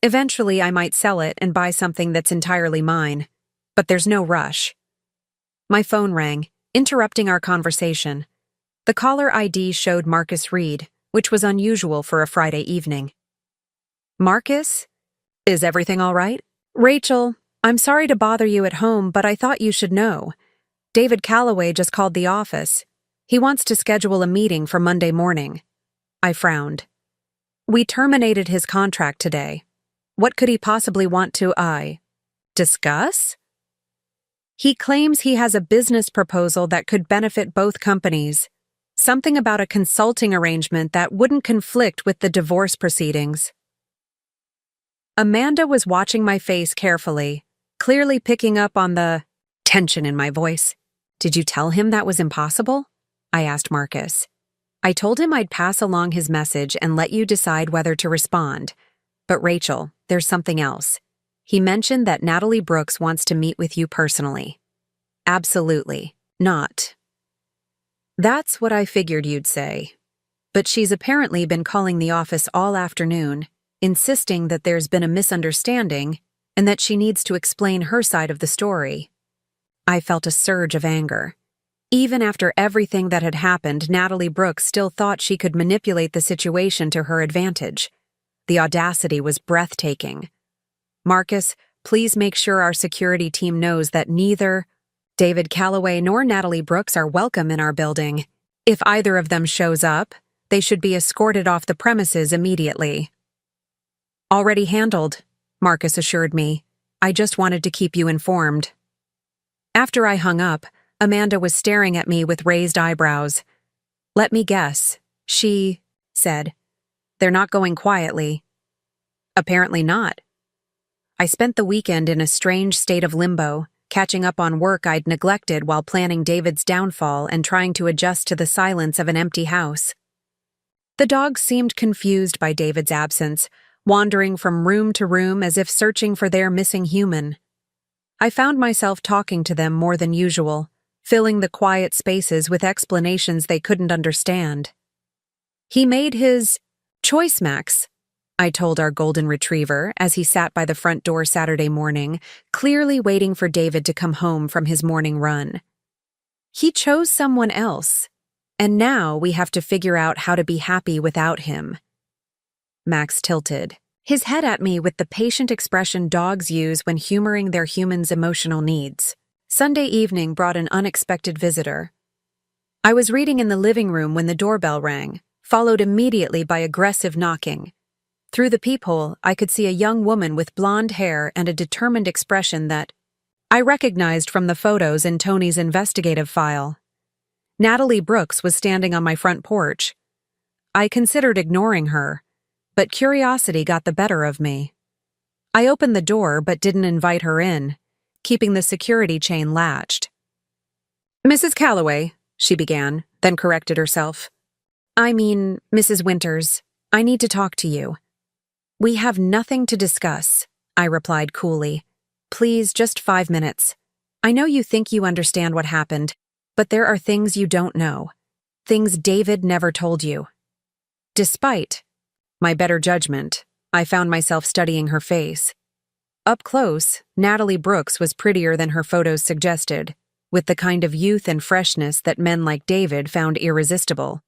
Eventually I might sell it and buy something that's entirely mine, but there's no rush. My phone rang, interrupting our conversation. The caller ID showed Marcus Reed, which was unusual for a Friday evening. Marcus? Is everything all right? Rachel, I'm sorry to bother you at home, but I thought you should know. David Calloway just called the office. He wants to schedule a meeting for Monday morning. I frowned. We terminated his contract today. What could he possibly want to, discuss? He claims he has a business proposal that could benefit both companies. Something about a consulting arrangement that wouldn't conflict with the divorce proceedings. Amanda was watching my face carefully, clearly picking up on the tension in my voice. Did you tell him that was impossible? I asked Marcus. I told him I'd pass along his message and let you decide whether to respond. But Rachel, there's something else. He mentioned that Natalie Brooks wants to meet with you personally. Absolutely not. That's what I figured you'd say. But she's apparently been calling the office all afternoon, insisting that there's been a misunderstanding and that she needs to explain her side of the story. I felt a surge of anger. Even after everything that had happened, Natalie Brooks still thought she could manipulate the situation to her advantage. The audacity was breathtaking. Marcus, please make sure our security team knows that neither David Calloway nor Natalie Brooks are welcome in our building. If either of them shows up, they should be escorted off the premises immediately. Already handled, Marcus assured me. I just wanted to keep you informed. After I hung up, Amanda was staring at me with raised eyebrows. Let me guess, she said. They're not going quietly. Apparently not. I spent the weekend in a strange state of limbo, catching up on work I'd neglected while planning David's downfall and trying to adjust to the silence of an empty house. The dogs seemed confused by David's absence, wandering from room to room as if searching for their missing human. I found myself talking to them more than usual, filling the quiet spaces with explanations they couldn't understand. He made his choice, Max, I told our golden retriever as he sat by the front door Saturday morning, clearly waiting for David to come home from his morning run. He chose someone else, and now we have to figure out how to be happy without him. Max tilted, his head at me with the patient expression dogs use when humoring their humans' emotional needs. Sunday evening brought an unexpected visitor. I was reading in the living room when the doorbell rang, followed immediately by aggressive knocking. Through the peephole, I could see a young woman with blonde hair and a determined expression that I recognized from the photos in Tony's investigative file. Natalie Brooks was standing on my front porch. I considered ignoring her, but curiosity got the better of me. I opened the door but didn't invite her in, keeping the security chain latched. Mrs. Calloway, she began, then corrected herself. I mean, Mrs. Winters, I need to talk to you. We have nothing to discuss, I replied coolly. Please, just 5 minutes. I know you think you understand what happened, but there are things you don't know. Things David never told you. Despite my better judgment, I found myself studying her face. Up close, Natalie Brooks was prettier than her photos suggested, with the kind of youth and freshness that men like David found irresistible.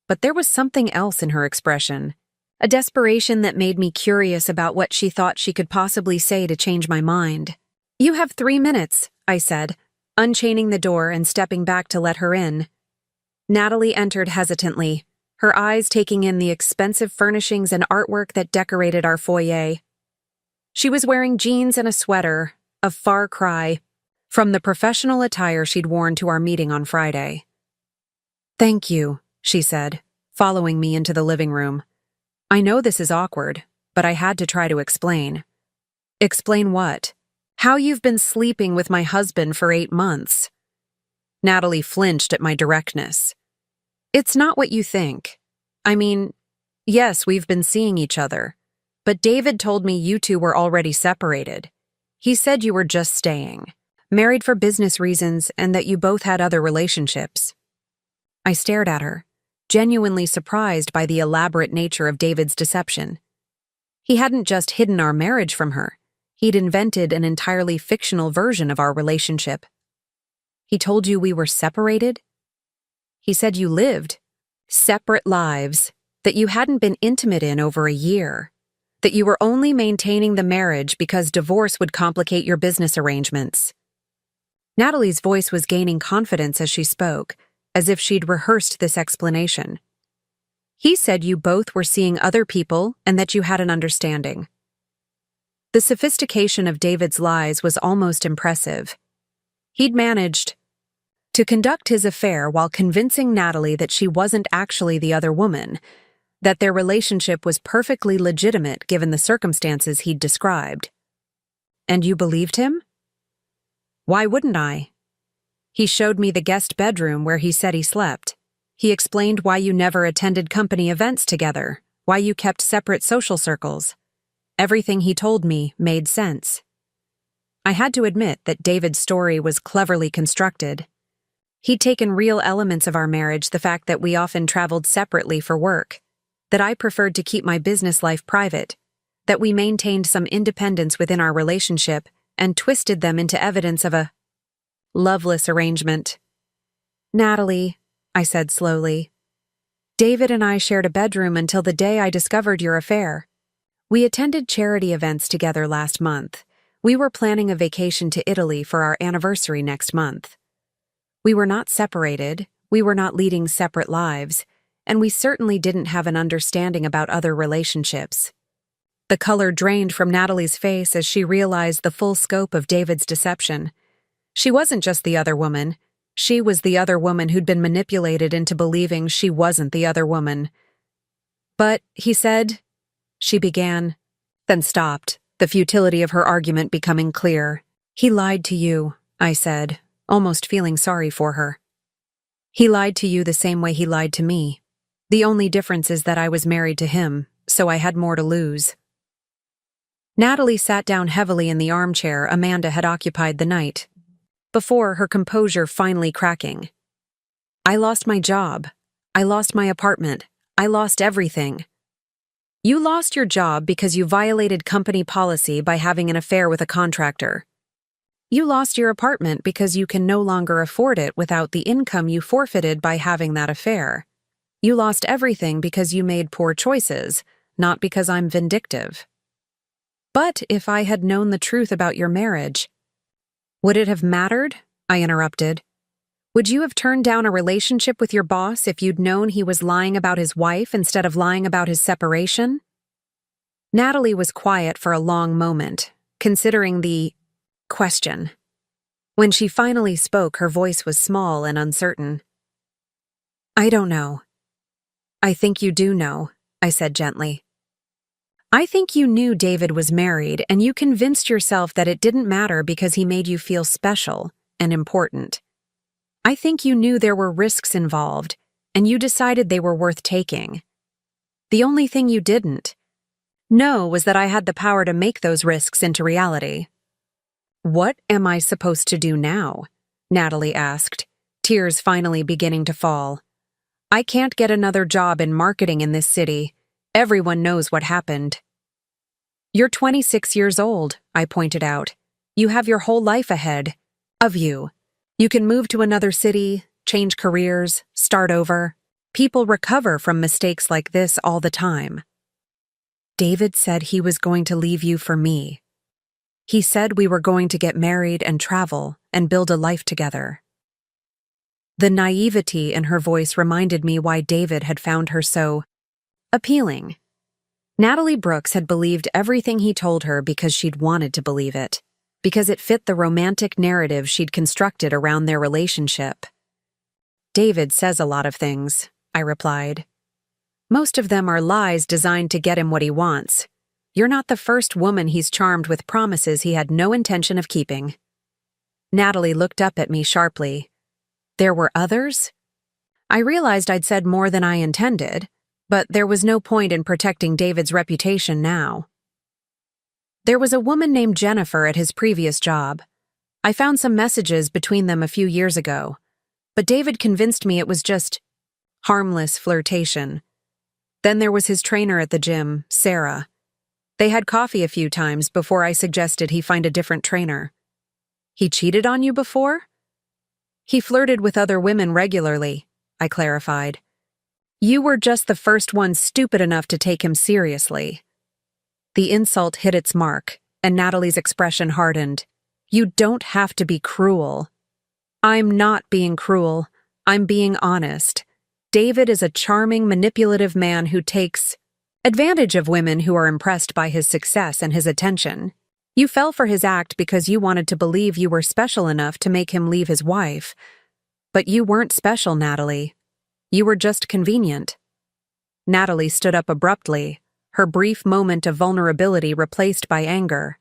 But there was something else in her expression, a desperation that made me curious about what she thought she could possibly say to change my mind. You have 3 minutes, I said, unchaining the door and stepping back to let her in. Natalie entered hesitantly, her eyes taking in the expensive furnishings and artwork that decorated our foyer. She was wearing jeans and a sweater, a far cry from the professional attire she'd worn to our meeting on Friday. Thank you, she said, following me into the living room. I know this is awkward, but I had to try to explain. Explain what? How you've been sleeping with my husband for 8 months. Natalie flinched at my directness. It's not what you think. I mean, yes, we've been seeing each other, but David told me you two were already separated. He said you were just staying, married for business reasons, and that you both had other relationships. I stared at her, genuinely surprised by the elaborate nature of David's deception. He hadn't just hidden our marriage from her. He'd invented an entirely fictional version of our relationship. He told you we were separated? He said you lived separate lives, that you hadn't been intimate in over a year. That you were only maintaining the marriage because divorce would complicate your business arrangements. Natalie's voice was gaining confidence as she spoke, as if she'd rehearsed this explanation. He said you both were seeing other people and that you had an understanding. The sophistication of David's lies was almost impressive. He'd managed to conduct his affair while convincing Natalie that she wasn't actually the other woman, that their relationship was perfectly legitimate given the circumstances he'd described. And you believed him? Why wouldn't I? He showed me the guest bedroom where he said he slept. He explained why you never attended company events together, why you kept separate social circles. Everything he told me made sense. I had to admit that David's story was cleverly constructed. He'd taken real elements of our marriage, the fact that we often traveled separately for work, that I preferred to keep my business life private, that we maintained some independence within our relationship, and twisted them into evidence of a loveless arrangement. Natalie, I said slowly, David and I shared a bedroom until the day I discovered your affair. We attended charity events together last month. We were planning a vacation to Italy for our anniversary next month. We were not separated, we were not leading separate lives, and we certainly didn't have an understanding about other relationships. The color drained from Natalie's face as she realized the full scope of David's deception. She wasn't just the other woman. She was the other woman who'd been manipulated into believing she wasn't the other woman. But, he said, she began, then stopped, the futility of her argument becoming clear. He lied to you, I said, almost feeling sorry for her. He lied to you the same way he lied to me. The only difference is that I was married to him, so I had more to lose. Natalie sat down heavily in the armchair Amanda had occupied the night, before her composure finally cracking. I lost my job. I lost my apartment. I lost everything. You lost your job because you violated company policy by having an affair with a contractor. You lost your apartment because you can no longer afford it without the income you forfeited by having that affair. You lost everything because you made poor choices, not because I'm vindictive. But if I had known the truth about your marriage, would it have mattered? I interrupted. Would you have turned down a relationship with your boss if you'd known he was lying about his wife instead of lying about his separation? Natalie was quiet for a long moment, considering the question. When she finally spoke, her voice was small and uncertain. I don't know. I think you do know, I said gently. I think you knew David was married and you convinced yourself that it didn't matter because he made you feel special and important. I think you knew there were risks involved and you decided they were worth taking. The only thing you didn't know was that I had the power to make those risks into reality. What am I supposed to do now? Natalie asked, tears finally beginning to fall. I can't get another job in marketing in this city. Everyone knows what happened. You're 26 years old, I pointed out. You have your whole life ahead of you. You can move to another city, change careers, start over. People recover from mistakes like this all the time. David said he was going to leave you for me. He said we were going to get married and travel and build a life together. The naivety in her voice reminded me why David had found her so appealing. Natalie Brooks had believed everything he told her because she'd wanted to believe it, because it fit the romantic narrative she'd constructed around their relationship. David says a lot of things, I replied. Most of them are lies designed to get him what he wants. You're not the first woman he's charmed with promises he had no intention of keeping. Natalie looked up at me sharply. There were others? I realized I'd said more than I intended, but there was no point in protecting David's reputation now. There was a woman named Jennifer at his previous job. I found some messages between them a few years ago, but David convinced me it was just harmless flirtation. Then there was his trainer at the gym, Sarah. They had coffee a few times before I suggested he find a different trainer. He cheated on you before? He flirted with other women regularly, I clarified. You were just the first one stupid enough to take him seriously. The insult hit its mark, and Natalie's expression hardened. You don't have to be cruel. I'm not being cruel. I'm being honest. David is a charming, manipulative man who takes advantage of women who are impressed by his success and his attention. You fell for his act because you wanted to believe you were special enough to make him leave his wife. But you weren't special, Natalie. You were just convenient. Natalie stood up abruptly, her brief moment of vulnerability replaced by anger.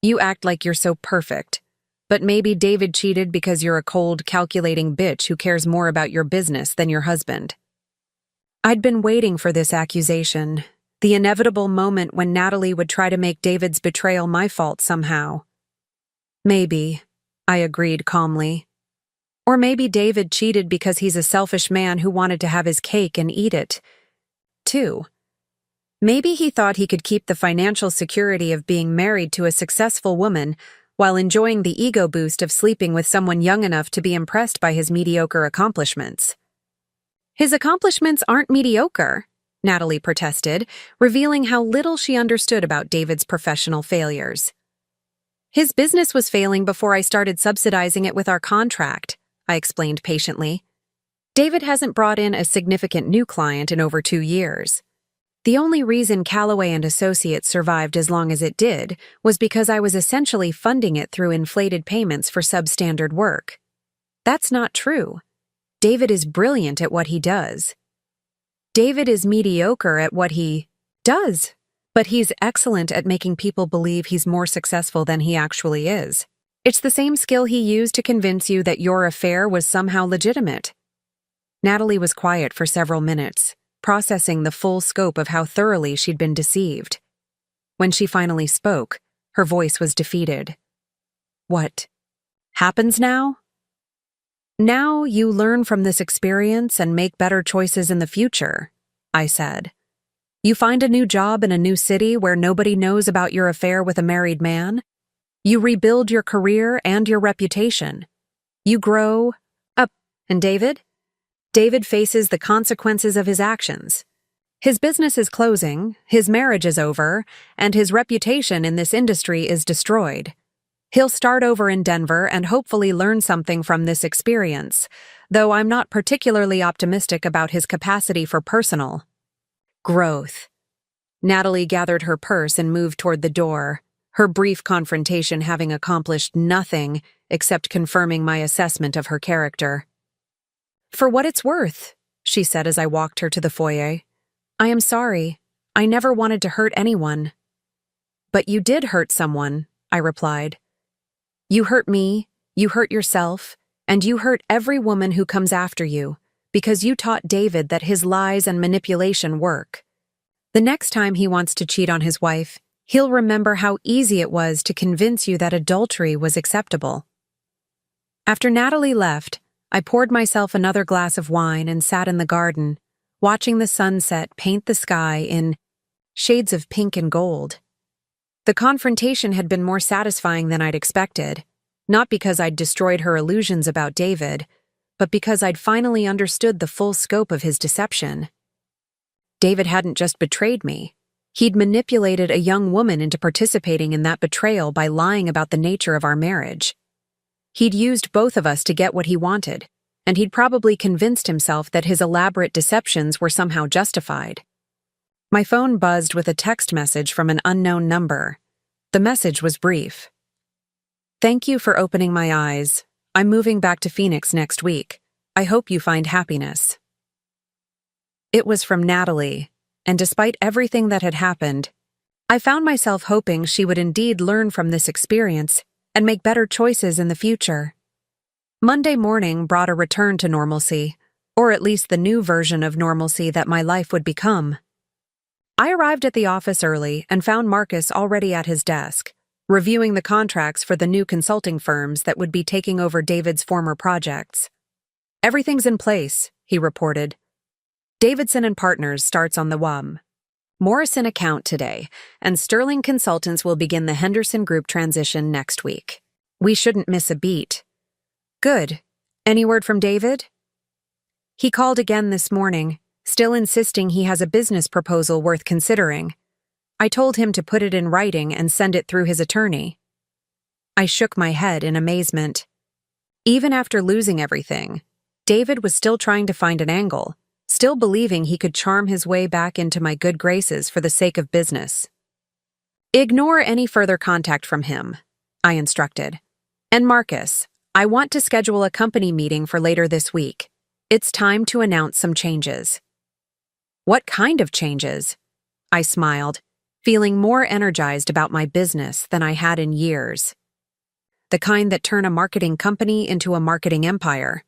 You act like you're so perfect. But maybe David cheated because you're a cold, calculating bitch who cares more about your business than your husband. I'd been waiting for this accusation, the inevitable moment when Natalie would try to make David's betrayal my fault somehow. Maybe, I agreed calmly. Or maybe David cheated because he's a selfish man who wanted to have his cake and eat it, too. Maybe he thought he could keep the financial security of being married to a successful woman while enjoying the ego boost of sleeping with someone young enough to be impressed by his mediocre accomplishments. His accomplishments aren't mediocre, Natalie protested, revealing how little she understood about David's professional failures. His business was failing before I started subsidizing it with our contract, I explained patiently. David hasn't brought in a significant new client in over 2 years. The only reason Callaway and Associates survived as long as it did was because I was essentially funding it through inflated payments for substandard work. That's not true. David is brilliant at what he does. David is mediocre at what he does, but he's excellent at making people believe he's more successful than he actually is. It's the same skill he used to convince you that your affair was somehow legitimate. Natalie was quiet for several minutes, processing the full scope of how thoroughly she'd been deceived. When she finally spoke, her voice was defeated. What happens now? Now you learn from this experience and make better choices in the future, I said. You find a new job in a new city where nobody knows about your affair with a married man. You rebuild your career and your reputation. You grow up. And David? David faces the consequences of his actions. His business is closing, his marriage is over, and his reputation in this industry is destroyed. He'll start over in Denver and hopefully learn something from this experience, though I'm not particularly optimistic about his capacity for personal growth. Natalie gathered her purse and moved toward the door, her brief confrontation having accomplished nothing except confirming my assessment of her character. For what it's worth, she said as I walked her to the foyer. I am sorry. I never wanted to hurt anyone. But you did hurt someone, I replied. You hurt me, you hurt yourself, and you hurt every woman who comes after you, because you taught David that his lies and manipulation work. The next time he wants to cheat on his wife, he'll remember how easy it was to convince you that adultery was acceptable. After Natalie left, I poured myself another glass of wine and sat in the garden, watching the sunset paint the sky in shades of pink and gold. The confrontation had been more satisfying than I'd expected, not because I'd destroyed her illusions about David, but because I'd finally understood the full scope of his deception. David hadn't just betrayed me. He'd manipulated a young woman into participating in that betrayal by lying about the nature of our marriage. He'd used both of us to get what he wanted, and he'd probably convinced himself that his elaborate deceptions were somehow justified. My phone buzzed with a text message from an unknown number. The message was brief. Thank you for opening my eyes. I'm moving back to Phoenix next week. I hope you find happiness. It was from Natalie, and despite everything that had happened, I found myself hoping she would indeed learn from this experience and make better choices in the future. Monday morning brought a return to normalcy, or at least the new version of normalcy that my life would become. I arrived at the office early and found Marcus already at his desk, reviewing the contracts for the new consulting firms that would be taking over David's former projects. Everything's in place, he reported. Davidson and Partners starts on the Morrison account today, and Sterling Consultants will begin the Henderson Group transition next week. We shouldn't miss a beat. Good. Any word from David? He called again this morning, still insisting he has a business proposal worth considering. I told him to put it in writing and send it through his attorney. I shook my head in amazement. Even after losing everything, David was still trying to find an angle, still believing he could charm his way back into my good graces for the sake of business. Ignore any further contact from him, I instructed. And Marcus, I want to schedule a company meeting for later this week. It's time to announce some changes. What kind of changes? I smiled, feeling more energized about my business than I had in years. The kind that turn a marketing company into a marketing empire.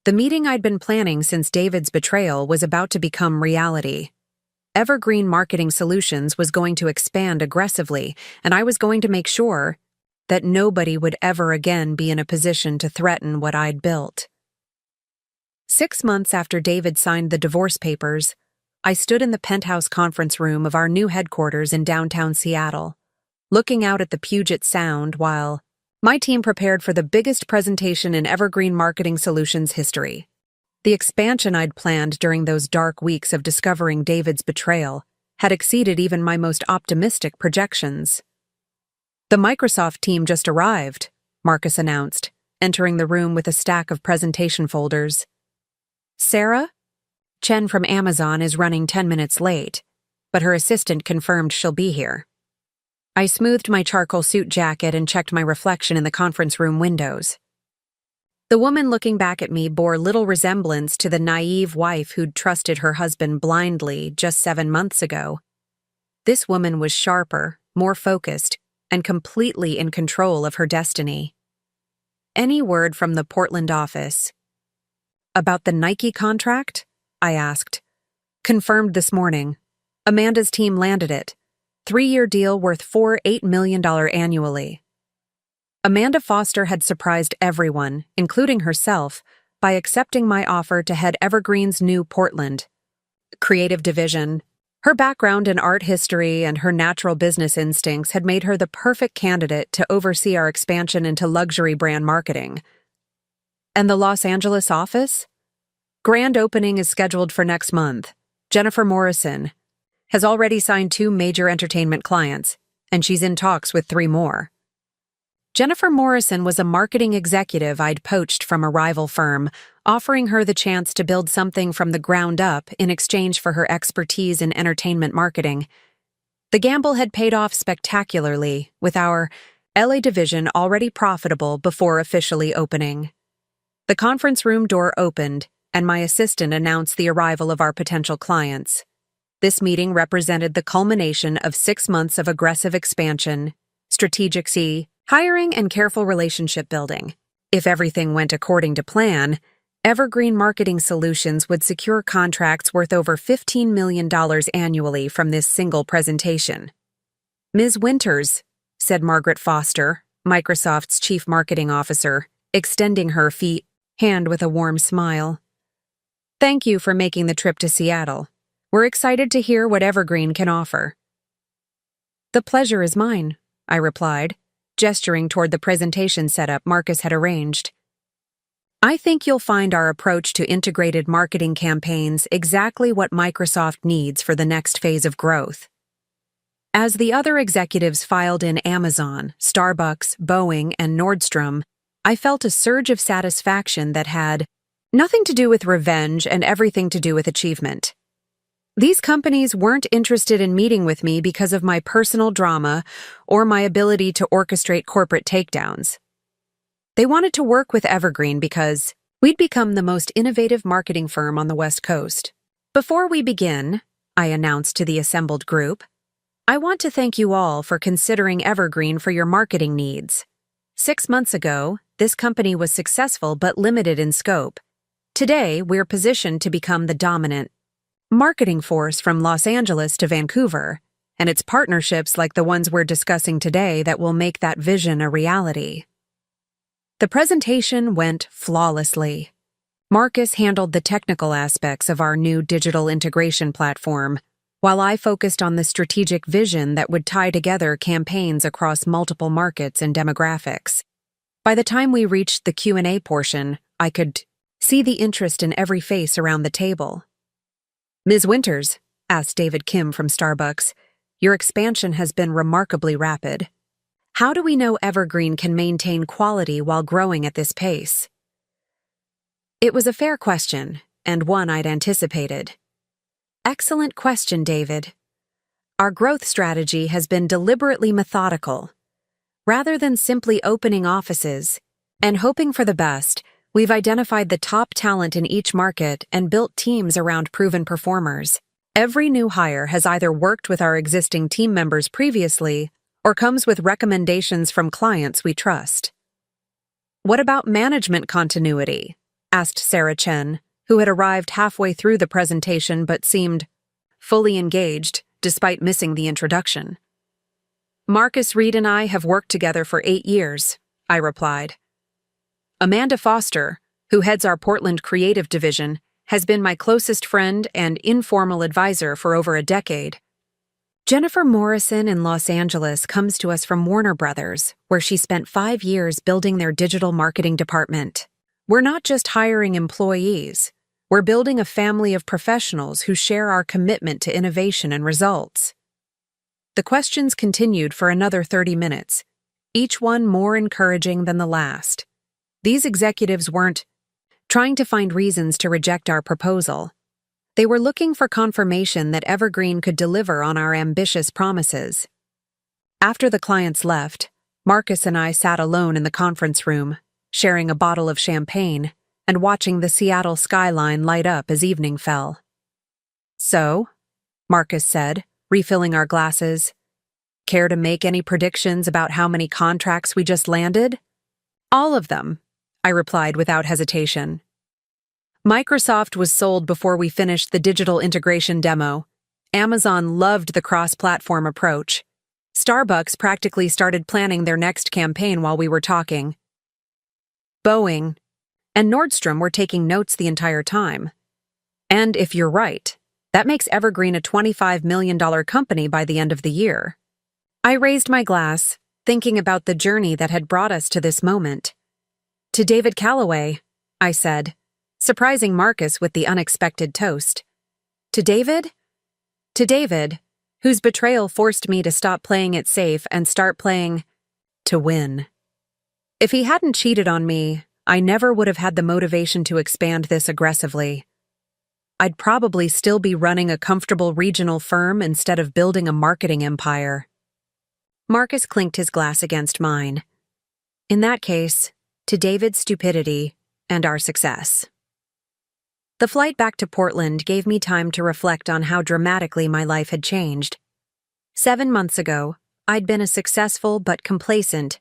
The meeting I'd been planning since David's betrayal was about to become reality. Evergreen Marketing Solutions was going to expand aggressively, and I was going to make sure that nobody would ever again be in a position to threaten what I'd built. 6 months after David signed the divorce papers, I stood in the penthouse conference room of our new headquarters in downtown Seattle, looking out at the Puget Sound while my team prepared for the biggest presentation in Evergreen Marketing Solutions history. The expansion I'd planned during those dark weeks of discovering David's betrayal had exceeded even my most optimistic projections. The Microsoft team just arrived, Marcus announced, entering the room with a stack of presentation folders. Sarah? Chen from Amazon is running 10 minutes late, but her assistant confirmed she'll be here. I smoothed my charcoal suit jacket and checked my reflection in the conference room windows. The woman looking back at me bore little resemblance to the naive wife who'd trusted her husband blindly just 7 months ago. This woman was sharper, more focused, and completely in control of her destiny. Any word from the Portland office? About the Nike contract? I asked. Confirmed this morning. Amanda's team landed it. 3-year deal worth $8 million annually. Amanda Foster had surprised everyone, including herself, by accepting my offer to head Evergreen's new Portland creative division. Her background in art history and her natural business instincts had made her the perfect candidate to oversee our expansion into luxury brand marketing. And the Los Angeles office? Grand opening is scheduled for next month. Jennifer Morrison has already signed 2 major entertainment clients, and she's in talks with 3 more. Jennifer Morrison was a marketing executive I'd poached from a rival firm, offering her the chance to build something from the ground up in exchange for her expertise in entertainment marketing. The gamble had paid off spectacularly, with our LA division already profitable before officially opening. The conference room door opened, and my assistant announced the arrival of our potential clients. This meeting represented the culmination of 6 months of aggressive expansion, strategic hiring, and careful relationship building. If everything went according to plan, Evergreen Marketing Solutions would secure contracts worth over $15 million annually from this single presentation. Ms. Winters, said Margaret Foster, Microsoft's chief marketing officer, extending her hand with a warm smile. Thank you for making the trip to Seattle. We're excited to hear what Evergreen can offer. The pleasure is mine, I replied, gesturing toward the presentation setup Marcus had arranged. I think you'll find our approach to integrated marketing campaigns exactly what Microsoft needs for the next phase of growth. As the other executives filed in Amazon, Starbucks, Boeing, and Nordstrom, I felt a surge of satisfaction that had nothing to do with revenge and everything to do with achievement. These companies weren't interested in meeting with me because of my personal drama or my ability to orchestrate corporate takedowns. They wanted to work with Evergreen because we'd become the most innovative marketing firm on the West Coast. Before we begin, I announced to the assembled group, I want to thank you all for considering Evergreen for your marketing needs. 6 months ago, this company was successful but limited in scope. Today, we're positioned to become the dominant marketing force from Los Angeles to Vancouver, and it's partnerships like the ones we're discussing today that will make that vision a reality. The presentation went flawlessly. Marcus handled the technical aspects of our new digital integration platform, while I focused on the strategic vision that would tie together campaigns across multiple markets and demographics. By the time we reached the Q&A portion, I could see the interest in every face around the table. Ms. Winters, asked David Kim from Starbucks, Your expansion has been remarkably rapid. How do we know Evergreen can maintain quality while growing at this pace? It was a fair question, and one I'd anticipated. Excellent question, David. Our growth strategy has been deliberately methodical. Rather than simply opening offices and hoping for the best, we've identified the top talent in each market and built teams around proven performers. Every new hire has either worked with our existing team members previously or comes with recommendations from clients we trust. What about management continuity? Asked Sarah Chen, who had arrived halfway through the presentation but seemed fully engaged despite missing the introduction. Marcus Reed and I have worked together for 8 years, I replied. Amanda Foster, who heads our Portland creative division, has been my closest friend and informal advisor for over a decade. Jennifer Morrison in Los Angeles comes to us from Warner Brothers, where she spent 5 years building their digital marketing department. We're not just hiring employees. We're building a family of professionals who share our commitment to innovation and results. The questions continued for another 30 minutes, each one more encouraging than the last. These executives weren't trying to find reasons to reject our proposal. They were looking for confirmation that Evergreen could deliver on our ambitious promises. After the clients left, Marcus and I sat alone in the conference room, sharing a bottle of champagne and watching the Seattle skyline light up as evening fell. So, Marcus said, refilling our glasses, care to make any predictions about how many contracts we just landed? All of them, I replied without hesitation. Microsoft was sold before we finished the digital integration demo. Amazon loved the cross-platform approach. Starbucks practically started planning their next campaign while we were talking. Boeing and Nordstrom were taking notes the entire time. And if you're right, that makes Evergreen a $25 million company by the end of the year. I raised my glass, thinking about the journey that had brought us to this moment. To David Calloway, I said, surprising Marcus with the unexpected toast. To David? To David, whose betrayal forced me to stop playing it safe and start playing to win. If he hadn't cheated on me, I never would have had the motivation to expand this aggressively. I'd probably still be running a comfortable regional firm instead of building a marketing empire. Marcus clinked his glass against mine. In that case, to David's stupidity and our success. The flight back to Portland gave me time to reflect on how dramatically my life had changed. 7 months ago, I'd been a successful but complacent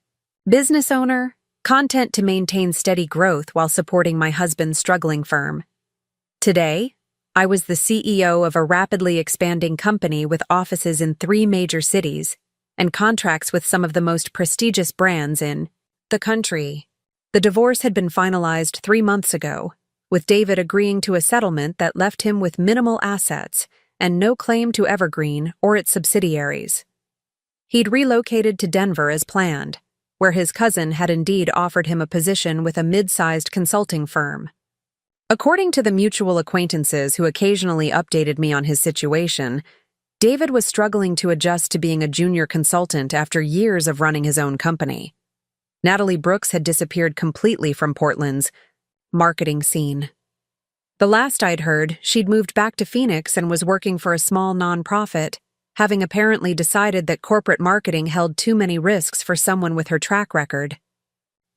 business owner, content to maintain steady growth while supporting my husband's struggling firm. Today, I was the CEO of a rapidly expanding company with offices in 3 major cities and contracts with some of the most prestigious brands in the country. The divorce had been finalized 3 months ago, with David agreeing to a settlement that left him with minimal assets and no claim to Evergreen or its subsidiaries. He'd relocated to Denver as planned, where his cousin had indeed offered him a position with a mid-sized consulting firm. According to the mutual acquaintances who occasionally updated me on his situation, David was struggling to adjust to being a junior consultant after years of running his own company. Natalie Brooks had disappeared completely from Portland's marketing scene. The last I'd heard, she'd moved back to Phoenix and was working for a small nonprofit, having apparently decided that corporate marketing held too many risks for someone with her track record.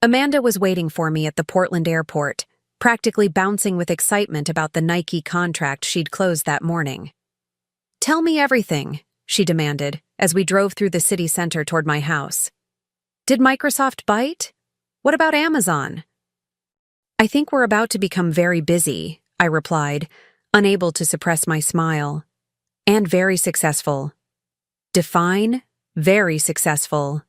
Amanda was waiting for me at the Portland airport, practically bouncing with excitement about the Nike contract she'd closed that morning. "Tell me everything," she demanded, as we drove through the city center toward my house. "Did Microsoft bite? What about Amazon?" "I think we're about to become very busy," I replied, unable to suppress my smile. "And very successful." Define very successful.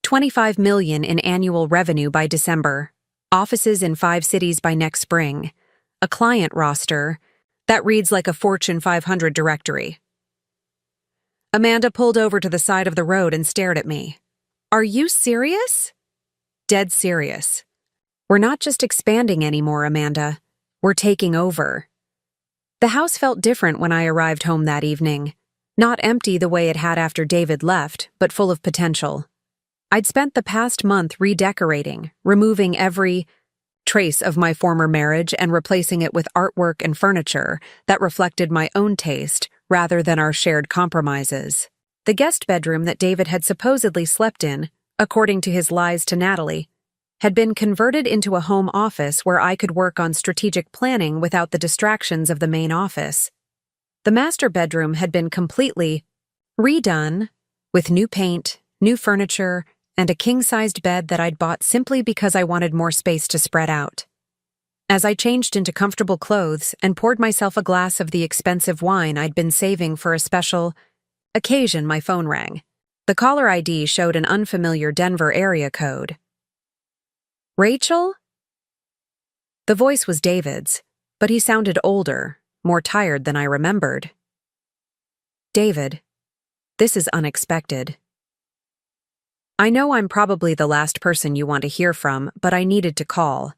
$25 million in annual revenue by December. Offices in 5 cities by next spring. A client roster that reads like a Fortune 500 directory. Amanda pulled over to the side of the road and stared at me. "Are you serious?" "Dead serious. We're not just expanding anymore, Amanda. We're taking over." The house felt different when I arrived home that evening. Not empty the way it had after David left, but full of potential. I'd spent the past month redecorating, removing every trace of my former marriage and replacing it with artwork and furniture that reflected my own taste rather than our shared compromises. The guest bedroom that David had supposedly slept in, according to his lies to Natalie, had been converted into a home office where I could work on strategic planning without the distractions of the main office. The master bedroom had been completely redone, with new paint, new furniture, and a king-sized bed that I'd bought simply because I wanted more space to spread out. As I changed into comfortable clothes and poured myself a glass of the expensive wine I'd been saving for a special occasion, my phone rang. The caller ID showed an unfamiliar Denver area code. Rachel? The voice was David's, but he sounded older, more tired than I remembered. David, this is unexpected. I know I'm probably the last person you want to hear from, but I needed to call.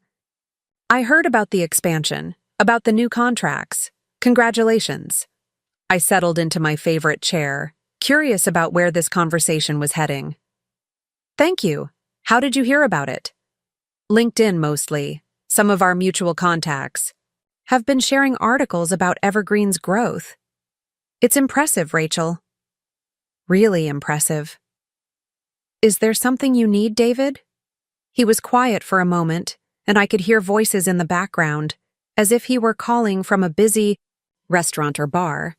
I heard about the expansion, about the new contracts. Congratulations. I settled into my favorite chair, curious about where this conversation was heading. Thank you. How did you hear about it? LinkedIn mostly. Some of our mutual contacts have been sharing articles about Evergreen's growth. It's impressive, Rachel. Really impressive. Is there something you need, David? He was quiet for a moment, and I could hear voices in the background, as if he were calling from a busy restaurant or bar.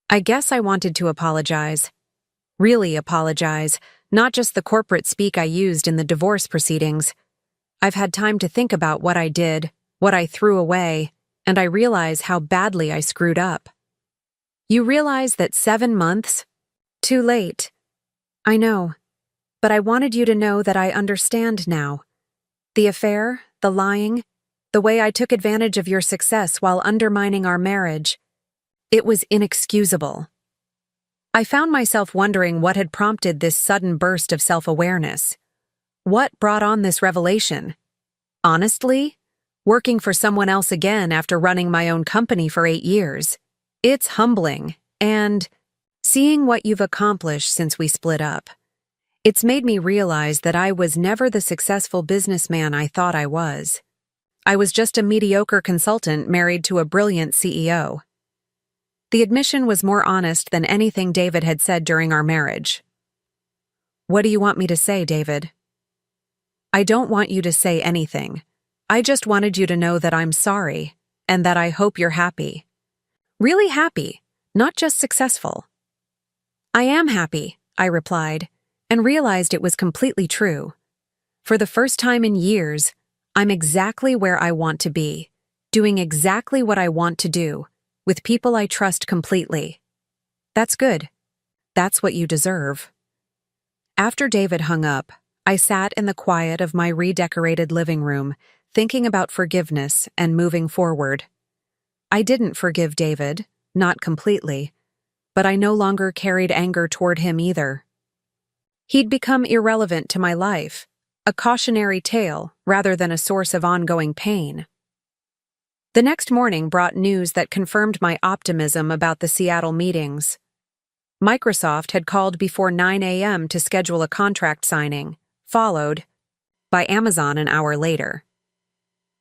I guess I wanted to apologize. Really apologize, not just the corporate speak I used in the divorce proceedings. I've had time to think about what I did, what I threw away, and I realize how badly I screwed up. You realize that 7 months? Too late. I know. But I wanted you to know that I understand now. The affair, the lying, the way I took advantage of your success while undermining our marriage. It was inexcusable. I found myself wondering what had prompted this sudden burst of self-awareness. What brought on this revelation? Honestly, working for someone else again after running my own company for 8 years. It's humbling, and seeing what you've accomplished since we split up. It's made me realize that I was never the successful businessman I thought I was. I was just a mediocre consultant married to a brilliant CEO. The admission was more honest than anything David had said during our marriage. What do you want me to say, David? I don't want you to say anything. I just wanted you to know that I'm sorry, and that I hope you're happy. Really happy, not just successful. I am happy, I replied, and realized it was completely true. For the first time in years, I'm exactly where I want to be, doing exactly what I want to do, with people I trust completely. That's good. That's what you deserve. After David hung up, I sat in the quiet of my redecorated living room, thinking about forgiveness and moving forward. I didn't forgive David, not completely, but I no longer carried anger toward him either. He'd become irrelevant to my life, a cautionary tale rather than a source of ongoing pain. The next morning brought news that confirmed my optimism about the Seattle meetings. Microsoft had called before 9 a.m. to schedule a contract signing, followed by Amazon an hour later.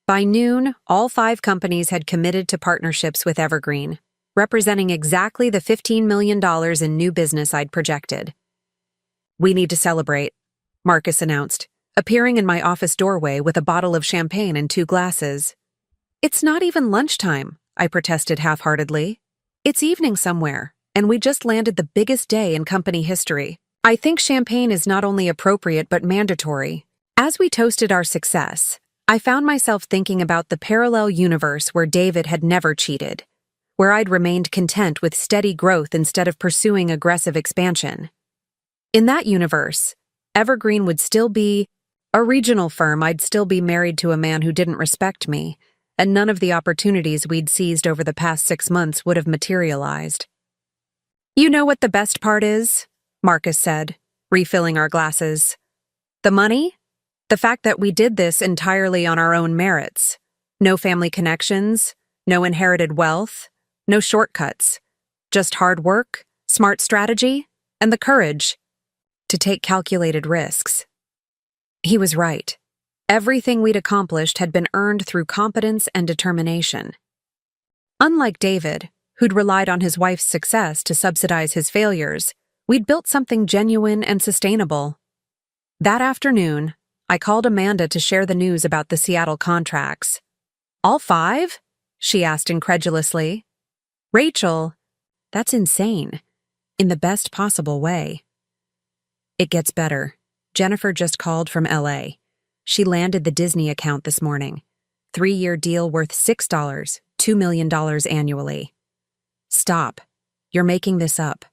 By noon, all 5 companies had committed to partnerships with Evergreen, representing exactly the $15 million in new business I'd projected. We need to celebrate, Marcus announced, appearing in my office doorway with a bottle of champagne and 2 glasses. It's not even lunchtime, I protested half-heartedly. It's evening somewhere, and we just landed the biggest day in company history. I think champagne is not only appropriate but mandatory. As we toasted our success, I found myself thinking about the parallel universe where David had never cheated, where I'd remained content with steady growth instead of pursuing aggressive expansion. In that universe, Evergreen would still be a regional firm. I'd still be married to a man who didn't respect me, and none of the opportunities we'd seized over the past 6 months would have materialized. You know what the best part is? Marcus said, refilling our glasses. The money? The fact that we did this entirely on our own merits. No family connections, no inherited wealth, no shortcuts. Just hard work, smart strategy, and the courage to take calculated risks. He was right. Everything we'd accomplished had been earned through competence and determination. Unlike David, who'd relied on his wife's success to subsidize his failures, we'd built something genuine and sustainable. That afternoon, I called Amanda to share the news about the Seattle contracts. "All 5?" she asked incredulously. "Rachel, that's insane. In the best possible way." "It gets better. Jennifer just called from LA. She landed the Disney account this morning. 3-year deal worth $6, $2 million annually." "Stop. You're making this up."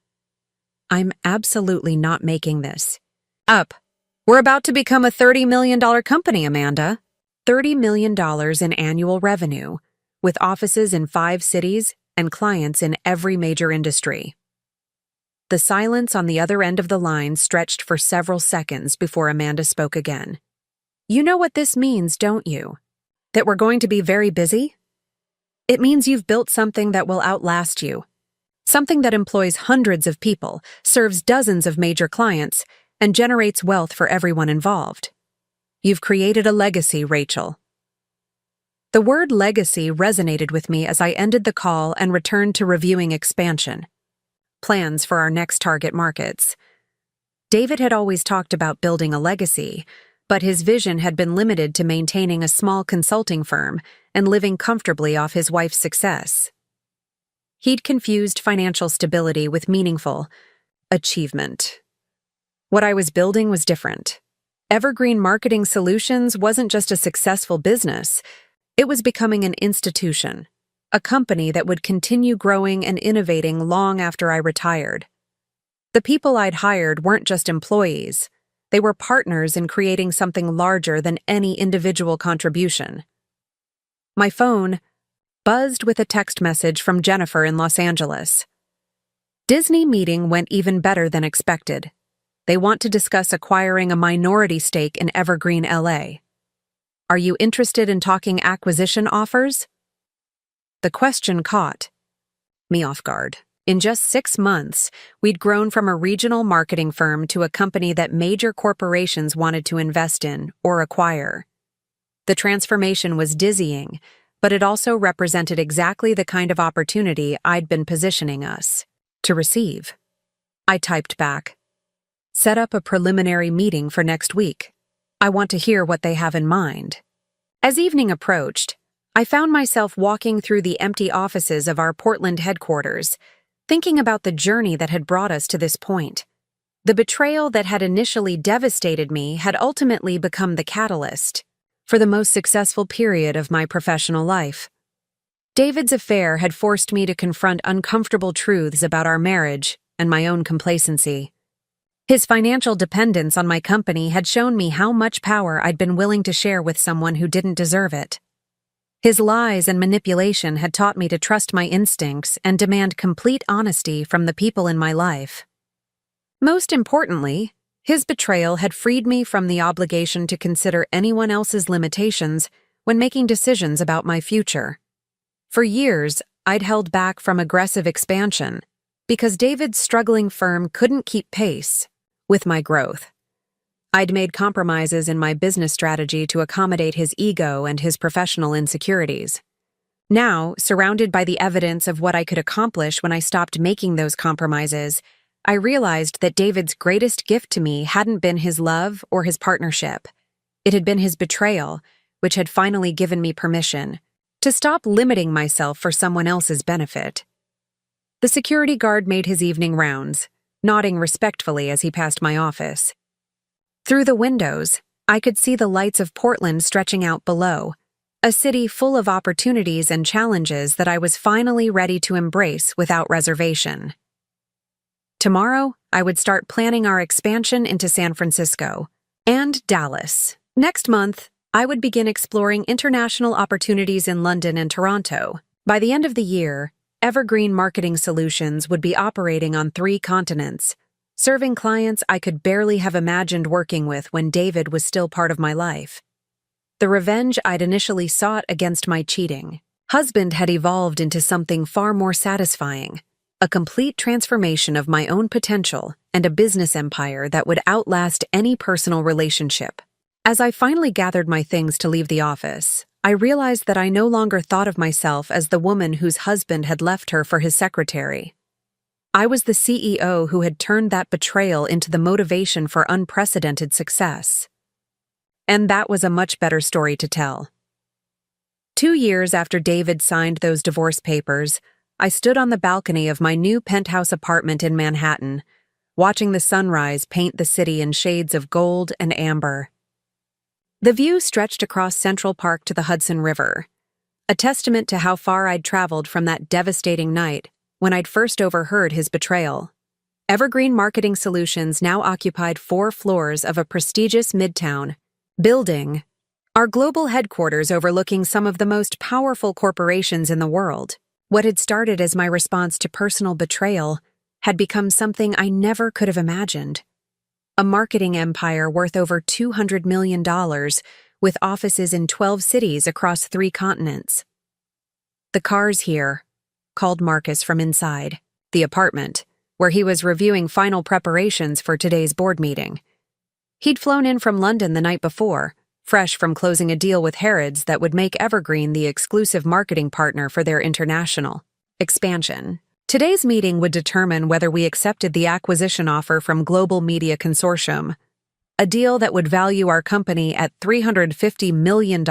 "I'm absolutely not making this up. We're about to become a $30 million company, Amanda. $30 million in annual revenue, with offices in 5 cities and clients in every major industry." The silence on the other end of the line stretched for several seconds before Amanda spoke again. "You know what this means, don't you? That we're going to be very busy? It means you've built something that will outlast you. Something that employs hundreds of people, serves dozens of major clients, and generates wealth for everyone involved. You've created a legacy, Rachel." The word legacy resonated with me as I ended the call and returned to reviewing expansion. Plans for our next target markets. David had always talked about building a legacy, but his vision had been limited to maintaining a small consulting firm and living comfortably off his wife's success. He'd confused financial stability with meaningful achievement. What I was building was different. Evergreen Marketing Solutions wasn't just a successful business, it was becoming an institution, a company that would continue growing and innovating long after I retired. The people I'd hired weren't just employees, they were partners in creating something larger than any individual contribution. My phone buzzed with a text message from Jennifer in Los Angeles. "Disney meeting went even better than expected. They want to discuss acquiring a minority stake in Evergreen LA. Are you interested in talking acquisition offers?" The question caught me off guard. In just 6 months, we'd grown from a regional marketing firm to a company that major corporations wanted to invest in or acquire. The transformation was dizzying, but it also represented exactly the kind of opportunity I'd been positioning us to receive. I typed back, "Set up a preliminary meeting for next week. I want to hear what they have in mind." As evening approached, I found myself walking through the empty offices of our Portland headquarters, thinking about the journey that had brought us to this point. The betrayal that had initially devastated me had ultimately become the catalyst for the most successful period of my professional life. David's affair had forced me to confront uncomfortable truths about our marriage and my own complacency. His financial dependence on my company had shown me how much power I'd been willing to share with someone who didn't deserve it. His lies and manipulation had taught me to trust my instincts and demand complete honesty from the people in my life. Most importantly, his betrayal had freed me from the obligation to consider anyone else's limitations when making decisions about my future. For years, I'd held back from aggressive expansion because David's struggling firm couldn't keep pace with my growth. I'd made compromises in my business strategy to accommodate his ego and his professional insecurities. Now, surrounded by the evidence of what I could accomplish when I stopped making those compromises, I realized that David's greatest gift to me hadn't been his love or his partnership. It had been his betrayal, which had finally given me permission to stop limiting myself for someone else's benefit. The security guard made his evening rounds, nodding respectfully as he passed my office. Through the windows, I could see the lights of Portland stretching out below, a city full of opportunities and challenges that I was finally ready to embrace without reservation. Tomorrow, I would start planning our expansion into San Francisco and Dallas. Next month, I would begin exploring international opportunities in London and Toronto. By the end of the year, Evergreen Marketing Solutions would be operating on 3 continents, serving clients I could barely have imagined working with when David was still part of my life. The revenge I'd initially sought against my cheating husband had evolved into something far more satisfying, A complete transformation of my own potential and a business empire that would outlast any personal relationship. As I finally gathered my things to leave the office, I realized that I no longer thought of myself as the woman whose husband had left her for his secretary. I was the CEO who had turned that betrayal into the motivation for unprecedented success. And that was a much better story to tell. 2 years after David signed those divorce papers, I stood on the balcony of my new penthouse apartment in Manhattan, watching the sunrise paint the city in shades of gold and amber. The view stretched across Central Park to the Hudson River, a testament to how far I'd traveled from that devastating night when I'd first overheard his betrayal. Evergreen Marketing Solutions now occupied 4 floors of a prestigious midtown building, our global headquarters overlooking some of the most powerful corporations in the world. What had started as my response to personal betrayal had become something I never could have imagined. A marketing empire worth over $200 million, with offices in 12 cities across 3 continents. "The car's here," called Marcus from inside the apartment, where he was reviewing final preparations for today's board meeting. He'd flown in from London the night before, fresh from closing a deal with Harrods that would make Evergreen the exclusive marketing partner for their international expansion. Today's meeting would determine whether we accepted the acquisition offer from Global Media Consortium, a deal that would value our company at $350 million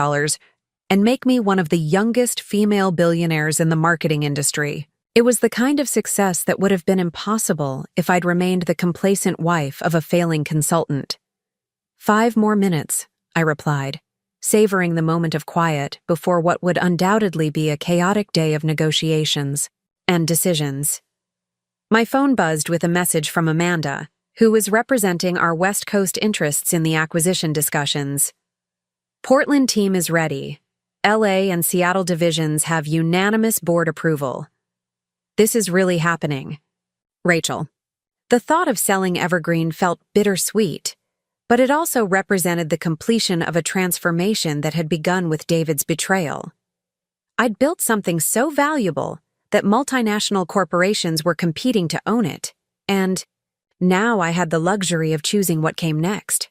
and make me one of the youngest female billionaires in the marketing industry. It was the kind of success that would have been impossible if I'd remained the complacent wife of a failing consultant. 5 more minutes, I replied, savoring the moment of quiet before what would undoubtedly be a chaotic day of negotiations and decisions. My phone buzzed with a message from Amanda, who was representing our West Coast interests in the acquisition discussions. "Portland team is ready. LA and Seattle divisions have unanimous board approval. This is really happening." Rachel. The thought of selling Evergreen felt bittersweet, but it also represented the completion of a transformation that had begun with David's betrayal. I'd built something so valuable that multinational corporations were competing to own it, and now I had the luxury of choosing what came next.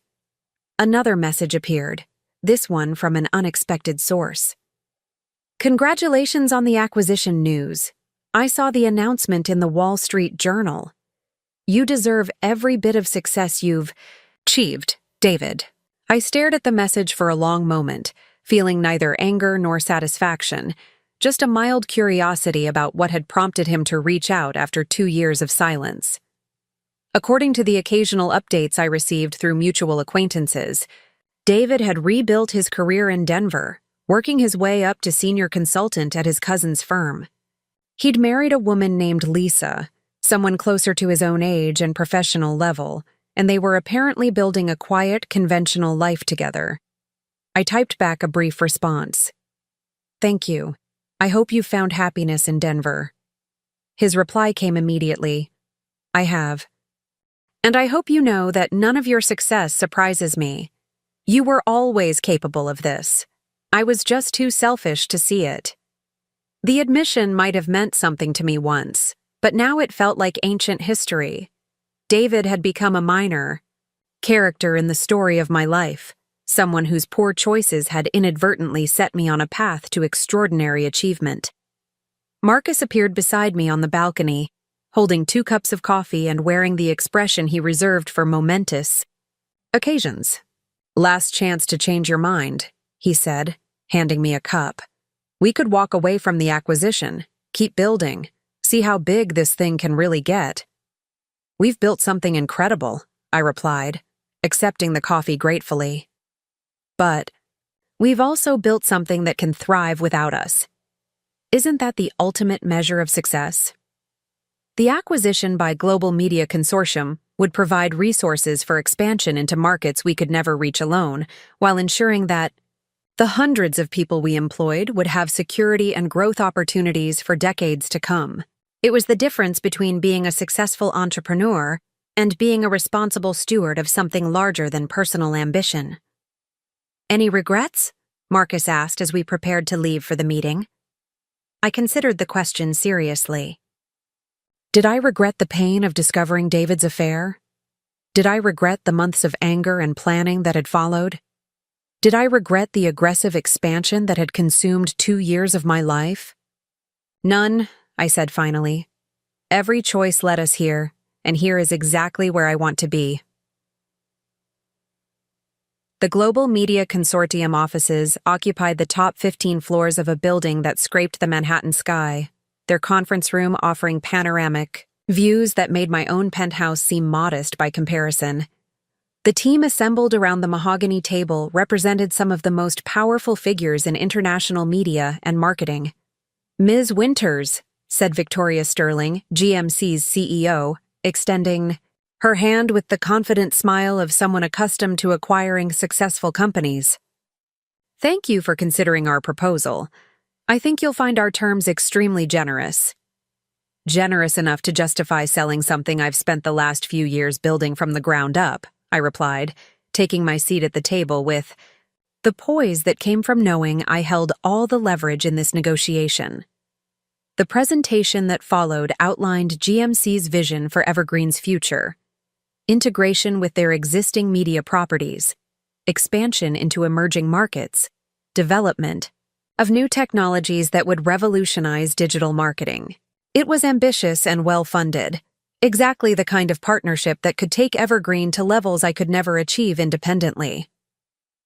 Another message appeared, this one from an unexpected source. "Congratulations on the acquisition news. I saw the announcement in the Wall Street Journal. You deserve every bit of success you've achieved, David." I stared at the message for a long moment, feeling neither anger nor satisfaction, just a mild curiosity about what had prompted him to reach out after 2 years of silence. According to the occasional updates I received through mutual acquaintances, David had rebuilt his career in Denver, working his way up to senior consultant at his cousin's firm. He'd married a woman named Lisa, someone closer to his own age and professional level, and they were apparently building a quiet, conventional life together. I typed back a brief response. "Thank you. I hope you found happiness in Denver." His reply came immediately. "I have. And I hope you know that none of your success surprises me. You were always capable of this. I was just too selfish to see it." The admission might have meant something to me once, but now it felt like ancient history. David had become a minor character in the story of my life, someone whose poor choices had inadvertently set me on a path to extraordinary achievement. Marcus appeared beside me on the balcony, holding 2 cups of coffee and wearing the expression he reserved for momentous occasions. "Last chance to change your mind," he said, handing me a cup. "We could walk away from the acquisition, keep building, see how big this thing can really get." "We've built something incredible," I replied, accepting the coffee gratefully. "But we've also built something that can thrive without us. Isn't that the ultimate measure of success?" The acquisition by Global Media Consortium would provide resources for expansion into markets we could never reach alone, while ensuring that the hundreds of people we employed would have security and growth opportunities for decades to come. It was the difference between being a successful entrepreneur and being a responsible steward of something larger than personal ambition. "Any regrets?" Marcus asked as we prepared to leave for the meeting. I considered the question seriously. Did I regret the pain of discovering David's affair? Did I regret the months of anger and planning that had followed? Did I regret the aggressive expansion that had consumed 2 years of my life? None, I said finally. Every choice led us here, and here is exactly where I want to be. The Global Media Consortium offices occupied the top 15 floors of a building that scraped the Manhattan sky, their conference room offering panoramic views that made my own penthouse seem modest by comparison. The team assembled around the mahogany table represented some of the most powerful figures in international media and marketing. "Ms. Winters," said Victoria Sterling, GMC's CEO, extending her hand with the confident smile of someone accustomed to acquiring successful companies. "Thank you for considering our proposal. I think you'll find our terms extremely generous." "Generous enough to justify selling something I've spent the last few years building from the ground up," I replied, taking my seat at the table with the poise that came from knowing I held all the leverage in this negotiation. The presentation that followed outlined GMC's vision for Evergreen's future: integration with their existing media properties, expansion into emerging markets, development of new technologies that would revolutionize digital marketing. It was ambitious and well-funded, exactly the kind of partnership that could take Evergreen to levels I could never achieve independently.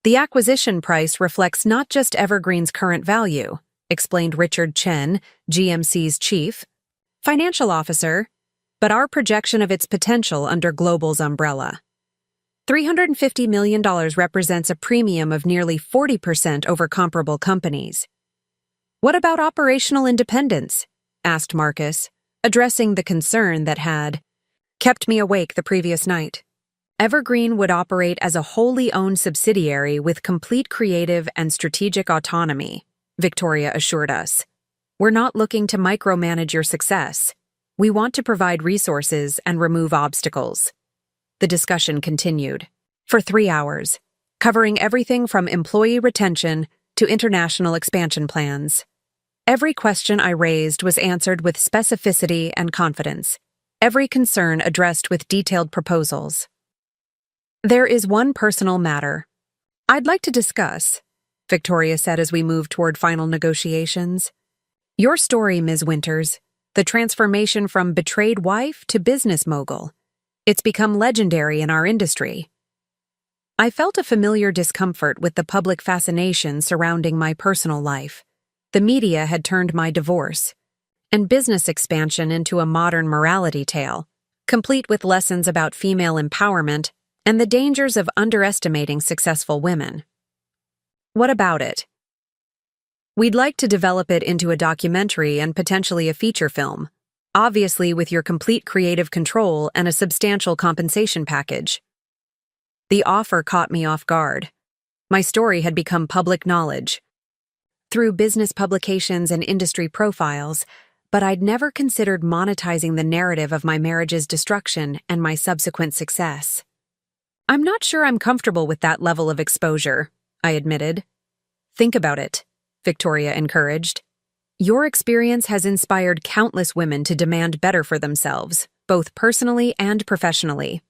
"The acquisition price reflects not just Evergreen's current value," explained Richard Chen, GMC's chief financial officer, "but our projection of its potential under Global's umbrella. $350 million represents a premium of nearly 40% over comparable companies." "What about operational independence?" asked Marcus, addressing the concern that had kept me awake the previous night. "Evergreen would operate as a wholly owned subsidiary with complete creative and strategic autonomy," Victoria assured us. "We're not looking to micromanage your success. We want to provide resources and remove obstacles." The discussion continued for 3 hours, covering everything from employee retention to international expansion plans. Every question I raised was answered with specificity and confidence, every concern addressed with detailed proposals. "There is one personal matter I'd like to discuss," Victoria said as we moved toward final negotiations. "Your story, Ms. Winters, the transformation from betrayed wife to business mogul. It's become legendary in our industry." I felt a familiar discomfort with the public fascination surrounding my personal life. The media had turned my divorce and business expansion into a modern morality tale, complete with lessons about female empowerment and the dangers of underestimating successful women. "What about it?" "We'd like to develop it into a documentary and potentially a feature film, obviously with your complete creative control and a substantial compensation package." The offer caught me off guard. My story had become public knowledge through business publications and industry profiles, but I'd never considered monetizing the narrative of my marriage's destruction and my subsequent success. "I'm not sure I'm comfortable with that level of exposure," I admitted. "Think about it," Victoria encouraged. "Your experience has inspired countless women to demand better for themselves, both personally and professionally.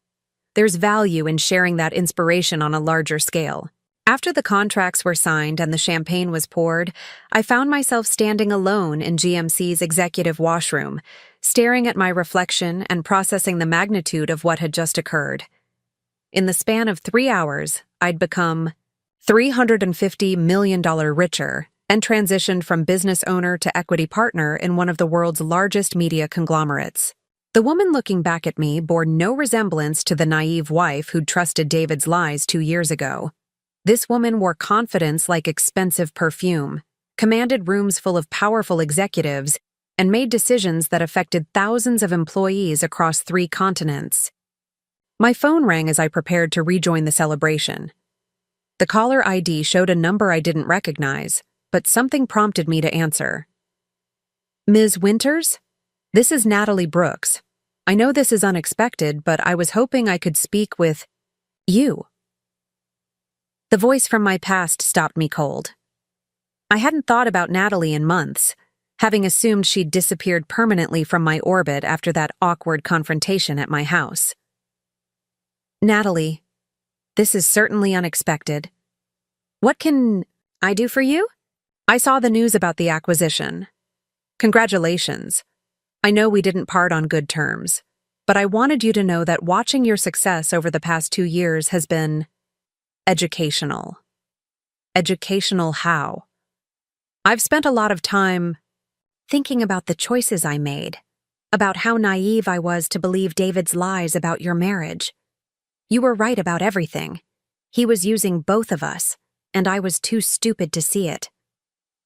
There's value in sharing that inspiration on a larger scale." After the contracts were signed and the champagne was poured, I found myself standing alone in GMC's executive washroom, staring at my reflection and processing the magnitude of what had just occurred. In the span of 3 hours, I'd become $350 million richer and transitioned from business owner to equity partner in one of the world's largest media conglomerates. The woman looking back at me bore no resemblance to the naive wife who'd trusted David's lies 2 years ago. This woman wore confidence like expensive perfume, commanded rooms full of powerful executives, and made decisions that affected thousands of employees across 3 continents. My phone rang as I prepared to rejoin the celebration. The caller ID showed a number I didn't recognize, but something prompted me to answer. "Ms. Winters? This is Natalie Brooks. I know this is unexpected, but I was hoping I could speak with you." The voice from my past stopped me cold. I hadn't thought about Natalie in months. having assumed she'd disappeared permanently from my orbit after that awkward confrontation at my house. Natalie, this is certainly unexpected. What can I do for you? I saw the news about the acquisition. Congratulations. I know we didn't part on good terms, but I wanted you to know that watching your success over the past 2 years has been educational. Educational how? I've spent a lot of time thinking about the choices I made, about how naive I was to believe David's lies about your marriage. You were right about everything. He was using both of us, and I was too stupid to see it.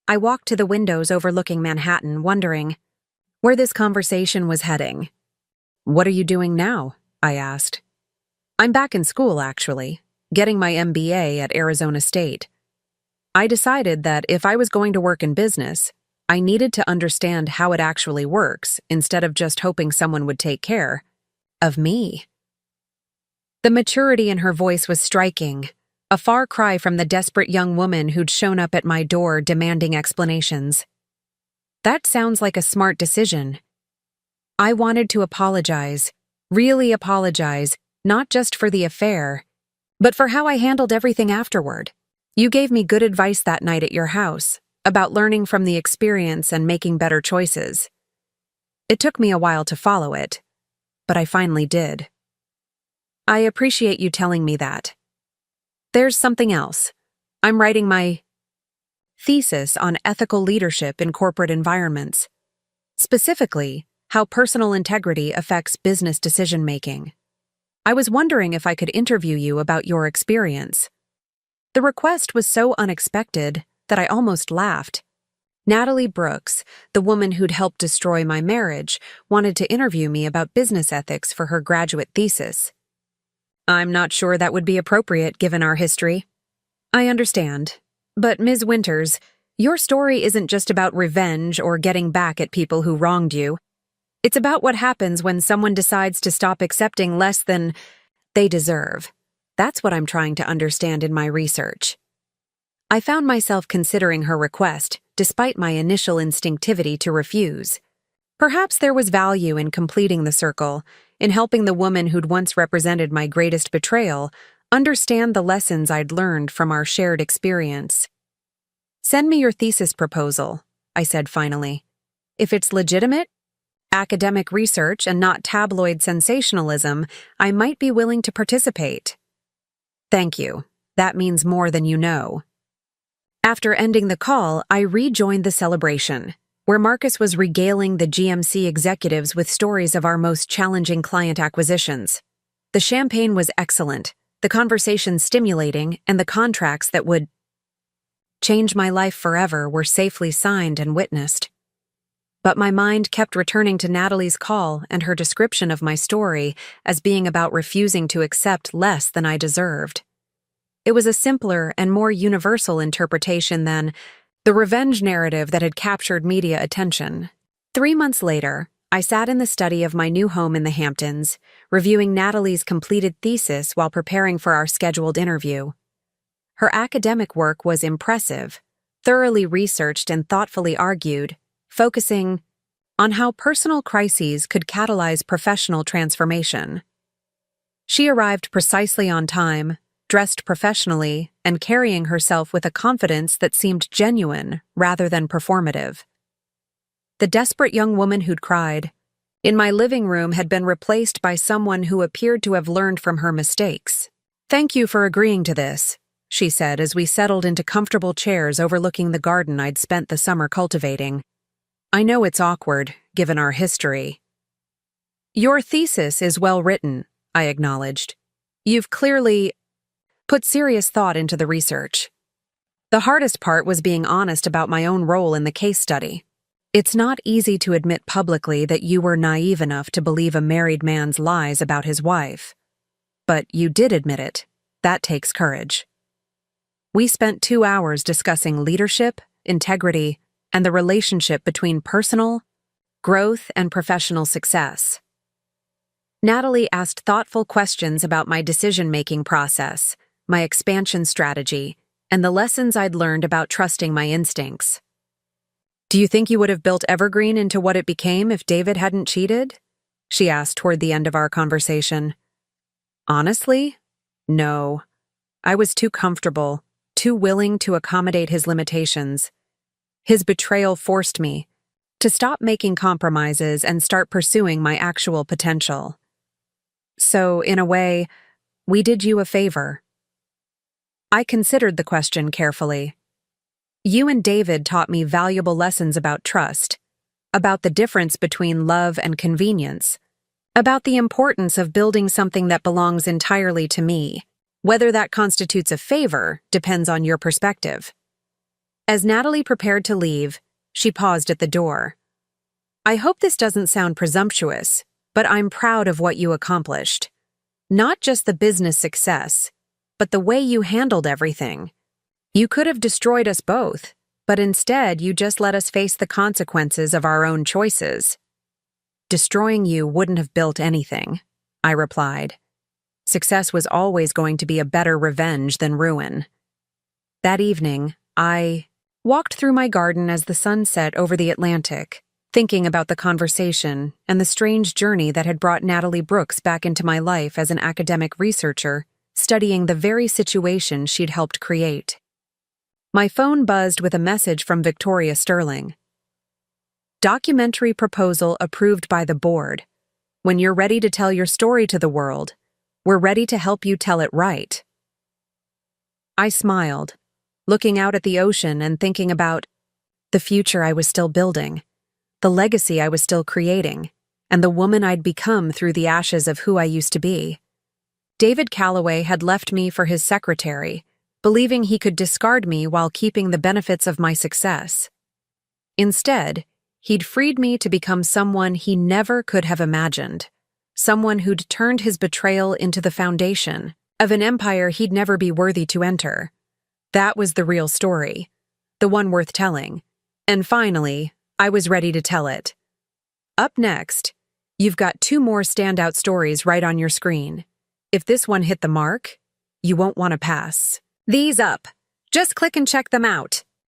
I walked to the windows overlooking Manhattan, wondering where this conversation was heading. What are you doing now? I asked. I'm back in school, actually, getting my MBA at Arizona State. I decided that if I was going to work in business, I needed to understand how it actually works instead of just hoping someone would take care of me. The maturity in her voice was striking, a far cry from the desperate young woman who'd shown up at my door demanding explanations. That sounds like a smart decision. I wanted to apologize, really apologize, not just for the affair, but for how I handled everything afterward. You gave me good advice that night at your house about learning from the experience and making better choices. It took me a while to follow it, but I finally did. I appreciate you telling me that. There's something else. I'm writing my thesis on ethical leadership in corporate environments, specifically how personal integrity affects business decision-making. I was wondering if I could interview you about your experience. The request was so unexpected that I almost laughed. Natalie Brooks, the woman who'd helped destroy my marriage, wanted to interview me about business ethics for her graduate thesis. I'm not sure that would be appropriate given our history. I understand. But Ms. Winters, your story isn't just about revenge or getting back at people who wronged you. It's about what happens when someone decides to stop accepting less than they deserve. That's what I'm trying to understand in my research. I found myself considering her request, despite my initial instinctivity to refuse. Perhaps there was value in completing the circle, in helping the woman who'd once represented my greatest betrayal understand the lessons I'd learned from our shared experience. Send me your thesis proposal, I said finally. If it's legitimate, academic research and not tabloid sensationalism, I might be willing to participate. Thank you. That means more than you know. After ending the call, I rejoined the celebration, where Marcus was regaling the GMC executives with stories of our most challenging client acquisitions. The champagne was excellent, the conversation stimulating, and the contracts that would change my life forever were safely signed and witnessed. But my mind kept returning to Natalie's call and her description of my story as being about refusing to accept less than I deserved. It was a simpler and more universal interpretation than the revenge narrative that had captured media attention. 3 months later, I sat in the study of my new home in the Hamptons, reviewing Natalie's completed thesis while preparing for our scheduled interview. Her academic work was impressive, thoroughly researched and thoughtfully argued, focusing on how personal crises could catalyze professional transformation. She arrived precisely on time, dressed professionally, and carrying herself with a confidence that seemed genuine rather than performative. The desperate young woman who'd cried in my living room had been replaced by someone who appeared to have learned from her mistakes. "Thank you for agreeing to this," she said as we settled into comfortable chairs overlooking the garden I'd spent the summer cultivating. "I know it's awkward, given our history." "Your thesis is well written," I acknowledged. "You've clearly put serious thought into the research." The hardest part was being honest about my own role in the case study. It's not easy to admit publicly that you were naive enough to believe a married man's lies about his wife. But you did admit it. That takes courage. We spent 2 hours discussing leadership, integrity, and the relationship between personal growth and professional success. Natalie asked thoughtful questions about my decision-making process, my expansion strategy, and the lessons I'd learned about trusting my instincts. Do you think you would have built Evergreen into what it became if David hadn't cheated? She asked toward the end of our conversation. Honestly, no. I was too comfortable, too willing to accommodate his limitations. His betrayal forced me to stop making compromises and start pursuing my actual potential. So, in a way, we did you a favor. I considered the question carefully. You and David taught me valuable lessons about trust, about the difference between love and convenience, about the importance of building something that belongs entirely to me. Whether that constitutes a favor depends on your perspective. As Natalie prepared to leave, she paused at the door. I hope this doesn't sound presumptuous, but I'm proud of what you accomplished. Not just the business success, but the way you handled everything. You could have destroyed us both, but instead you just let us face the consequences of our own choices. Destroying you wouldn't have built anything, I replied. Success was always going to be a better revenge than ruin. That evening, I walked through my garden as the sun set over the Atlantic, thinking about the conversation and the strange journey that had brought Natalie Brooks back into my life as an academic researcher, studying the very situation she'd helped create. My phone buzzed with a message from Victoria Sterling. Documentary proposal approved by the board. When you're ready to tell your story to the world, we're ready to help you tell it right. I smiled, looking out at the ocean and thinking about the future I was still building, the legacy I was still creating, and the woman I'd become through the ashes of who I used to be. David Calloway had left me for his secretary, believing he could discard me while keeping the benefits of my success. Instead, he'd freed me to become someone he never could have imagined, someone who'd turned his betrayal into the foundation of an empire he'd never be worthy to enter. That was the real story, the one worth telling, and finally, I was ready to tell it. Up next, you've got 2 more standout stories right on your screen. If this one hit the mark, you won't want to pass these up. Just click and check them out.